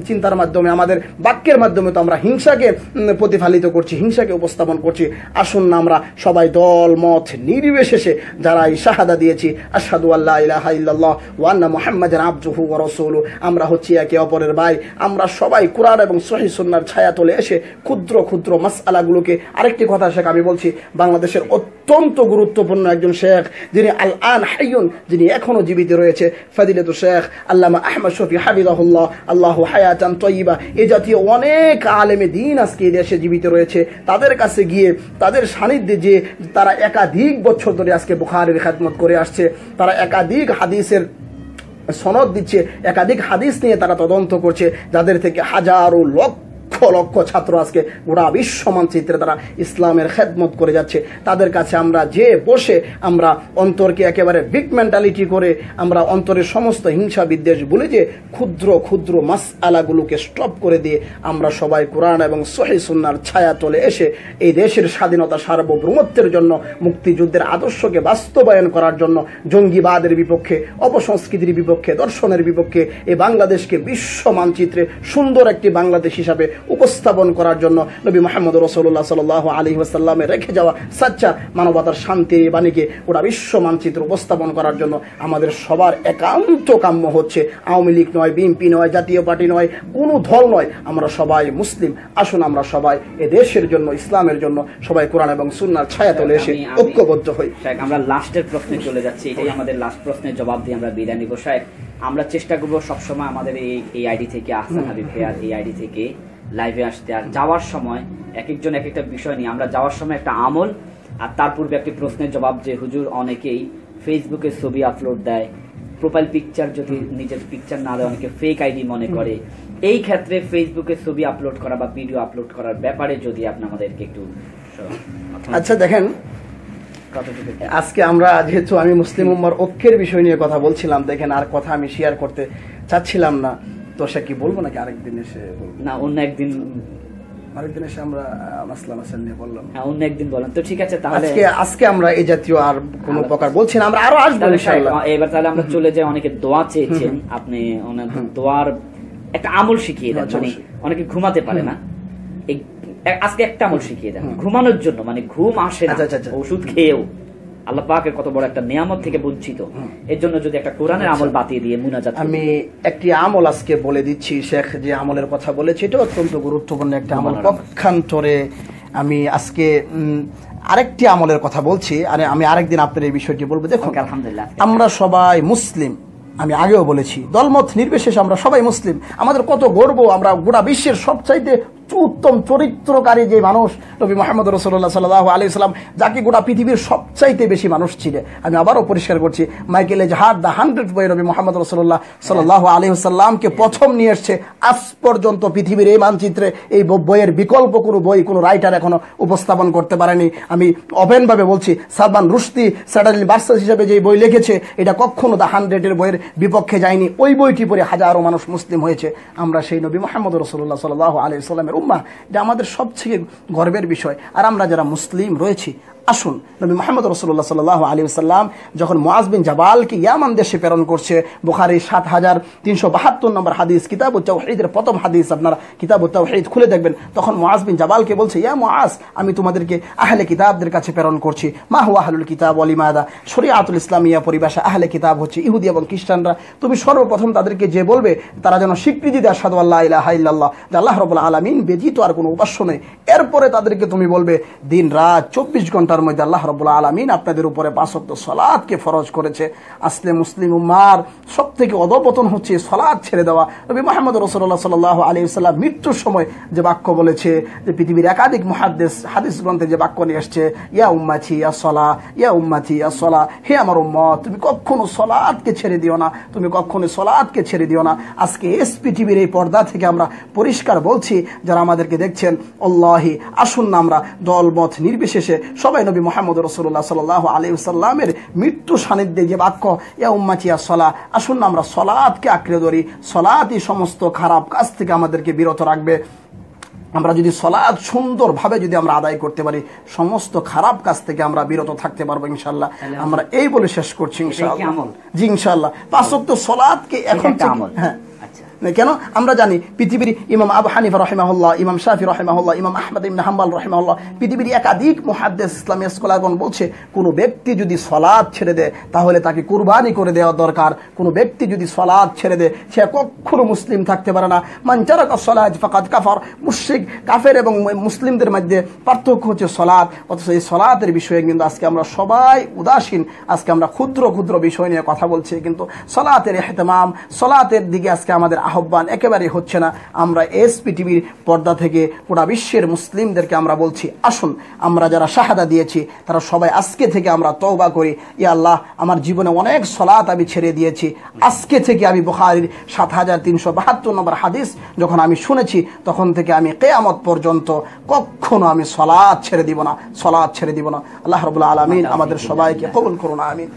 চিন্তার মাধ্যমে, আমাদের বাক্যের মাধ্যমে তো আমরা হিংসাকে প্রতিফলিত করছি, হিংসাকে উপস্থাপন করছি। আসুন না আমরা সবাই দল মত নির্বিশেষে যারা এই শাহাদা দিয়েছি, আশহাদু আল্লা ইলাহা ইল্লাল্লাহ ওয়া আন্না মুহাম্মাদান আবদুহু ওয়া রাসূলুহু, আমরা হচ্ছি একে অপরের ভাই। আমরা সবাই কুরআন এবং সহিহ সুন্নাহর ছায়াতলে এসে ক্ষুদ্র ক্ষুদ্র মাসআলাগুলোকে, আরেকটি কথা শেখ আমি বলছি, বাংলাদেশের অত্যন্ত গুরুত্বপূর্ণ একজন শেখ, যিনি আল আন হাইয়ুন, যিনি এখনো জীবিত রয়েছে, ফাদিলাতু শেখ আল্লামা আহমদ শফি হাফিজাহুল্লাহ, আল্লাহু হায়াতান তয়্যিবা, এই জাতীয় অনেক আলেমে দ্বীন আজকে এই দেশে জীবিত রয়েছে। তাদের কাছে গিয়ে, তাদের সান্নিধ্যে যে তারা একাধিক বছর ধরে আজকে বুখারীর খেদমত করে আসছে, তারা একাধিক হাদিসের সনদ দিচ্ছে, একাধিক হাদিস নিয়ে তারা তদন্ত করছে, যাদের থেকে হাজারো লক্ষ লক্ষ ছাত্র আজকে গোটা বিশ্ব মানচিত্রে তারা ইসলামের খেদমত করে যাচ্ছে। তাদের কাছে আমরা যে বসে আমরা অন্তরকে একেবারে বিগ মেন্টালিটি করে আমরা অন্তরের সমস্ত হিংসা বিদ্বেষ ভুলে যে ক্ষুদ্র ক্ষুদ্র মাসআলাগুলোকে স্টপ করে দিয়ে আমরা সবাই কোরআন এবং সহিহ সুন্নাহর ছায়া তলে এসে এই দেশের স্বাধীনতা সার্বভৌমত্বের জন্য, মুক্তিযুদ্ধের আদর্শকে বাস্তবায়ন করার জন্য, জঙ্গিবাদের বিপক্ষে, অপসংস্কৃতির বিপক্ষে, দর্শনের বিপক্ষে এই বাংলাদেশকে বিশ্ব মানচিত্রে সুন্দর একটি বাংলাদেশ হিসাবে উপস্থাপন করার জন্য নবী মুহাম্মদ রাসূলুল্লাহ সাল্লাল্লাহু আলাইহি ওয়াসাল্লামের রেখে যাওয়া সাচ্চা মানবতার শান্তির বাণীকে গোটা বিশ্ব মানচিত্র উপস্থাপন করার জন্য আমাদের সবার একান্ত কাম্য হচ্ছে, আওয়ামী লীগ নয়, বিএনপি নয়, জাতীয় পার্টি নয়, কোনো দল নয়, আমরা সবাই মুসলিম। আসুন আমরা সবাই এ দেশের জন্য, ইসলামের জন্য সবাই কোরআন এবং সুন্নাহর ছায়াতলে এসে ঐক্যবদ্ধ হই। আমরা লাস্টের প্রশ্নে চলে যাচ্ছি, এটাই আমাদের লাস্ট প্রশ্নের জবাব দিয়ে আমরা বিদায় নিব। সাহেব, আমরা চেষ্টা করবো সবসময় আমাদের এই আইডি থেকে, আহসান হাবিব ফেয়ার এই আইডি থেকে লাইভে আসতে, আর যাওয়ার সময় এক একজন এক একটা বিষয় নিয়ে আমরা যাওয়ার সময় একটা আমল, আর তার পূর্বে একটি প্রশ্নের জবাব। যে হুজুর অনেকেই ফেসবুকে ছবি আপলোড দেয়, প্রোফাইল পিকচার যদি নিজের পিকচার না দেয় অনেকে ফেক আইডি মনে করে, এই ক্ষেত্রে ফেসবুকে ছবি আপলোড করা বা ভিডিও আপলোড করার ব্যাপারে যদি আপনি আমাদেরকে একটু। আচ্ছা দেখেন, আজকে আমরা যেহেতু আমি মুসলিম উম্মার ঐক্যের বিষয় নিয়ে কথা বলছিলাম, দেখেন আর কথা আমি শেয়ার করতে চাচ্ছিলাম না, তো সে কি বলবো নাকি আরেকদিন এসে বলবো? না, অন্য একদিন, আরেকদিন এসে আমরা মাসলা মাসাল নিয়ে বললাম। হ্যাঁ, অন্য একদিন বলেন তো। ঠিক আছে, তাহলে আজকে আমরা এই জাতীয় আর কোনো প্রকার বলছি না, আমরা আরো আসবো ইনশাআল্লাহ। এবার তাহলে আমরা চলে যাই, অনেকে দোয়া চেয়েছেন, আপনি ওনাদের দোয়ার একটা আমল শিখিয়ে দেন। মানে অনেকে ঘুমাতে পারে না, আজকে একটা আমল শিখিয়ে দেন ঘুমানোর জন্য, মানে ঘুম আসে না ওষুধ খেয়েও, আল্লাহ পাকের কত বড় একটা নিয়ামত থেকে বঞ্চিত, এর জন্য যদি একটা কোরআনের আমল বাতিয়ে দিয়ে মুনাজাত। আমি একটি আমল আজকে বলে দিচ্ছি, শেখ যে আমলের কথা বলেছে এটা অত্যন্ত গুরুত্বপূর্ণ একটা আমল। পক্ষান্তরে আমি আজকে আরেকটি আমলের কথা বলছি, আর আমি আরেকদিন আপনার এই বিষয়টি বলবো। দেখুন, আলহামদুলিল্লাহ আমরা সবাই মুসলিম, আমি আগেও বলেছি, দলমত নির্বিশেষে আমরা সবাই মুসলিম। আমাদের কত গর্ব, আমরা গোটা বিশ্বের সবচাইতে উত্তম চরিত্রকারী যে মানুষ নবী মুহাম্মদ রাসূলুল্লাহ সাল্লাল্লাহু আলাইহি ওয়াসাল্লাম, যাকে গোটা পৃথিবীর সবচাইতে বেশি মানুষ চিনে। আমি আবারও পরিষ্কার করছি, মাইকেল এজহার দ্য 100 বই নবী মুহাম্মদ রাসূলুল্লাহ সাল্লাল্লাহু আলাইহি ওয়াসাল্লামকে প্রথম নিয়ে এসেছে। আজ পর্যন্ত পৃথিবীর এই মানচিত্রে এই বইয়ের বিকল্প কোনো বই, কোনো রাইটার এখনো উপস্থাপন করতে পারেনি। আমি ওপেনভাবে বলছি, সালমান রুশদি স্যাটারলি ভার্সাস হিসেবে যে বই লিখেছে, এটা কখনো দ্য 100 বইয়ের বিপক্ষে যায়নি। ওই বইটি পড়ে হাজারো মানুষ মুসলিম হয়েছে। আমরা সেই নবী মুহাম্মদ রাসূলুল্লাহ সাল্লাল্লাহু আলাইহি ওয়াসাল্লামের উম্মাহ, এটা আমাদের সবচেয়ে গর্বের বিষয়। আর আমরা যারা মুসলিম রয়েছি, আসুন, নবী মুহাম্মদ রাসূলুল্লাহ সাল্লাল্লাহু আলাইহি ওয়াসাল্লাম যখন মুআজ বিন জাবালকে ইয়ামান দেশে প্রেরণ করছে, বুখারী 7372 নম্বর হাদিস, কিতাবুত তাওহীদের প্রথম হাদিস, আপনারা কিতাবুত তাওহীদ খুলে দেখবেন। তখন মুআজ বিন জাবালকে বলছে, ইয়া মুআজ, আমি তোমাদেরকে আহলে কিতাবদের কাছে প্রেরণ করছি। মা হুয়া আহলুল কিতাব ওয়া লিমাদা? শরিয়াতুল ইসলামিয়া পরিভাষা আহলে কিতাব হচ্ছে ইহুদি এবং খ্রিস্টানরা। তুমি সর্বপ্রথম তাদেরকে যে বলবে, তারা যেন স্বীকৃতি দেয় আশহাদু আল্লা ইলাহা ইল্লাল্লাহ, যে আল্লাহ রাব্বুল আলামিন ব্যতীত আর কোনো উপাস্য নেই। এরপরে তাদেরকে তুমি বলবে, দিন রাত 24 ঘন্টার মধ্যে আল্লাহ রাব্বুল আলামিন আপনাদের উপরে 5 ওয়াক্ত সালাতকে ফরজ করেছে। আসলে মুসলিম উম্মার সবথেকে অধঃপতন হচ্ছে সালাত ছেড়ে দেওয়া। নবী মুহাম্মদ রাসূলুল্লাহ সাল্লাল্লাহু আলাইহি ওয়াসাল্লাম মৃত্যুর সময় যে বাক্য বলেছে, যে পৃথিবীর একাধিক মুহাদ্দিস হাদিস গ্রন্থে যে বাক্য নিয়ে আসছে, ইয়া উম্মতি আস-সালাহ, ইয়া উম্মতি আস-সালাহ, হে আমার উম্মত, তুমি কখনো সালাতকে ছেড়ে দিও না, তুমি কখনো সালাতকে ছেড়ে দিও না। আজকে পৃথিবীর এই পর্দা থেকে আমরা পরিষ্কার বলছি, যারা আমাদেরকে দেখছেন, আল্লাহি, আসুন না আমরা দলমত নির্বিশেষে সবাই নবী মুহাম্মদ রাসূলুল্লাহ সাল্লাল্লাহু আলাইহি ওয়াসাল্লামের মৃত্যু সান্নিধ্যে যে বাক্য, ইয়া উম্মতি আস-সালাহ, আসুন না আমরা সালাতকে আঁকড়ে ধরি। সালাতই সমস্ত খারাপ কাজ থেকে আমাদেরকে বিরত রাখবে। আমরা যদি সলাৎ সুন্দরভাবে যদি আমরা আদায় করতে পারি, সমস্ত খারাপ কাজ থেকে আমরা বিরত থাকতে পারবো ইনশাআল্লাহ। আমরা এই বলে শেষ করছি ইনশাআল্লাহ। জি ইনশাআল্লাহ, 5 ওয়াক্ত সলাৎকে এখন হ্যাঁ কেন আমরা জানি পৃথিবীর ইমাম আবু হানিফা রাহিমাহুল্লাহ, ইমাম শাফি রাহিমাহুল্লাহ, ইমাম আহমদ ইবনে হাম্বল রাহিমাহুল্লাহ, পৃথিবীর একাধিক মুহাদ্দিস ইসলামী স্কলারগণ বলছে কোন ব্যক্তি যদি সালাত ছেড়ে দেয় তাহলে তাকে কুরবানি করে দেওয়া দরকার। কোন ব্যক্তি যদি সালাত ছেড়ে দেয় সে কখনো মুসলিম থাকতে পারে না। মান তারাকা সালাত ফাকাদ কাফার। মুশরিক, কাফের এবং মুসলিমদের মধ্যে পার্থক্য হচ্ছে সালাত। অথচ এই সালাতের বিষয়ে কিন্তু আজকে আমরা সবাই উদাসীন। আজকে আমরা ক্ষুদ্র ক্ষুদ্র বিষয় নিয়ে কথা বলছি, কিন্তু সালাতের ইহতিমাম, সালাতের দিকে আজকে আমাদের আহ্বান একেবারেই হচ্ছে না। আমরা এসপিটিভির পর্দা থেকে গোটা বিশ্বের মুসলিমদেরকে আমরা বলছি, আসুন আমরা যারা শাহাদা দিয়েছি তারা সবাই আজকে থেকে আমরা তওবা করি। ইয়া আল্লাহ, আমার জীবনে অনেক সালাত আমি ছেড়ে দিয়েছি, আজকে থেকে আমি বুখারীর 7372 নম্বর হাদিস যখন আমি শুনেছি তখন থেকে আমি কিয়ামত পর্যন্ত কখনো আমি সালাত ছেড়ে দিব না, সালাত ছেড়ে দিব না। আল্লাহ রাব্বুল আলামিন আমাদের সবাইকে কবুল করুন, আমিন।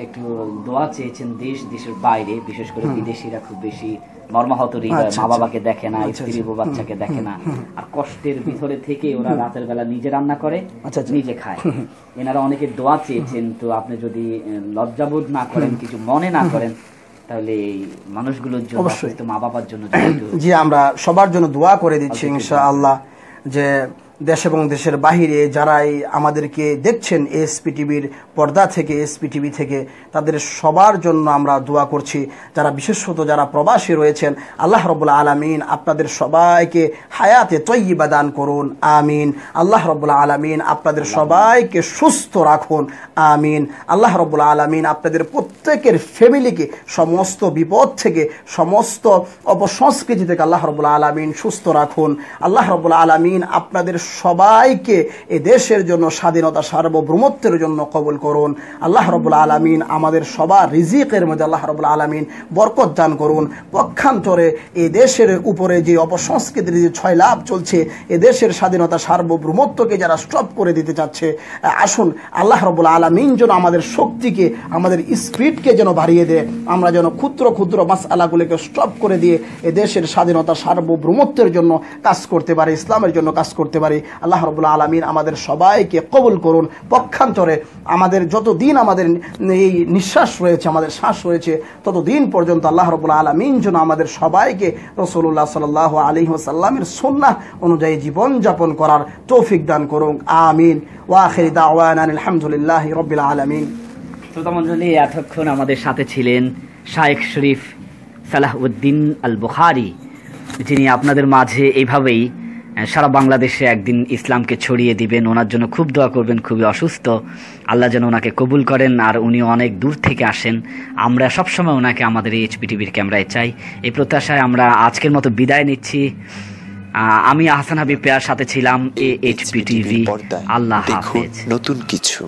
একটু দোয়া চেয়েছেন দেশের বাইরে, বিশেষ করে বিদেশিরা খুব বেশি মর্মাহত হৃদয়, মা বাবাকে দেখে না, স্ত্রী ও বাচ্চাকে দেখে না, আর কষ্টের ভিতরে থেকে ওরা রাতের বেলা নিজে রান্না করে নিজে খায়। এনারা অনেকে দোয়া চেয়েছেন, তো আপনি যদি লজ্জাবোধ না করেন, কিছু মনে না করেন, তাহলে এই মানুষগুলোর জন্য, অবশ্যই মা বাবার জন্য জি আমরা সবার জন্য দোয়া করে দিচ্ছি ইনশাআল্লাহ, যে দেশ এবং দেশের বাহিরে যারাই আমাদেরকে দেখছেন এসপিটিভির পর্দা থেকে, এসপিটিভি থেকে, তাদের সবার জন্য আমরা দোয়া করছি। যারা বিশেষত যারা প্রবাসী রয়েছেন, আল্লাহ রাব্বুল আলামিন আপনাদের সবাইকে হায়াতে তয়্যিবা দান করুন, আমিন। আল্লাহ রাব্বুল আলামিন আপনাদের সবাইকে সুস্থ রাখুন, আমিন। আল্লাহ রাব্বুল আলামিন আপনাদের প্রত্যেকের ফ্যামিলিকে সমস্ত বিপদ থেকে, সমস্ত অপসংস্কৃতি থেকে আল্লাহ রাব্বুল আলামিন সুস্থ রাখুন। আল্লাহ রাব্বুল আলামিন আপনাদের সবাইকে এ দেশের জন্য স্বাধীনতা, সার্বভৌমত্বের জন্য কবুল করুন। আল্লাহ রাব্বুল আলামিন আমাদের সবার রিজিকের মধ্যে আল্লাহ রাব্বুল আলামিন বরকত দান করুন। পক্ষান্তরে এই দেশের উপরে যে অপসংস্কৃতির যে ছয়লাভ চলছে, এ দেশের স্বাধীনতা, সার্বভৌমত্বকে যারা স্টপ করে দিতে চাচ্ছে, আসুন আল্লাহ রাব্বুল আলামিন যেন আমাদের শক্তিকে, আমাদের স্পিডকে যেন বাড়িয়ে দেয়, আমরা যেন ক্ষুদ্র ক্ষুদ্র মাসআলাগুলোকে স্টপ করে দিয়ে এ দেশের স্বাধীনতা, সার্বভৌমত্বের জন্য কাজ করতে পারি, ইসলামের জন্য কাজ করতে পারি। আল্লাহ রাব্বুল আলামিন আমাদের সবাইকে কবুল করুন। পক্ষান্তরে আমাদের যতদিন আমাদের এই নিঃশ্বাস রয়েছে, আমাদের শ্বাস রয়েছে, ততদিন পর্যন্ত আল্লাহ রাব্বুল আলামিন যেন আমাদের সবাইকে রাসূলুল্লাহ সাল্লাল্লাহু আলাইহি ওয়াসাল্লামের সুন্নাহ অনুযায়ী জীবন যাপন করার তৌফিক দান করুন, আমিন। ওয়া আখির দাওয়ানা আলহামদুলিল্লাহি রাব্বিল আলামিন। শ্রোতা মণ্ডলী, এতক্ষণ আমাদের সাথে ছিলেন শায়েখ শরীফ সালাহউদ্দিন আল বুখারী, যিনি আপনাদের মাঝে এইভাবেই সারা বাংলাদেশে একদিন ইসলামকে ছড়িয়ে দিবেন। ওনার জন্য খুব দোয়া করবেন, খুবই অসুস্থ, আল্লাহ যেন ওনাকে কবুল করেন। আর উনি অনেক দূর থেকে আসেন, আমরা সবসময় ওনাকে আমাদের এই এইচপিটিভির ক্যামেরায় চাই। এই প্রত্যাশায় আমরা আজকের মতো বিদায় নিচ্ছি। আমি আহসান হাবিব পেয়ার সাথে ছিলাম এইচপিটিভি। আল্লাহ হাফেজ। নতুন কিছু।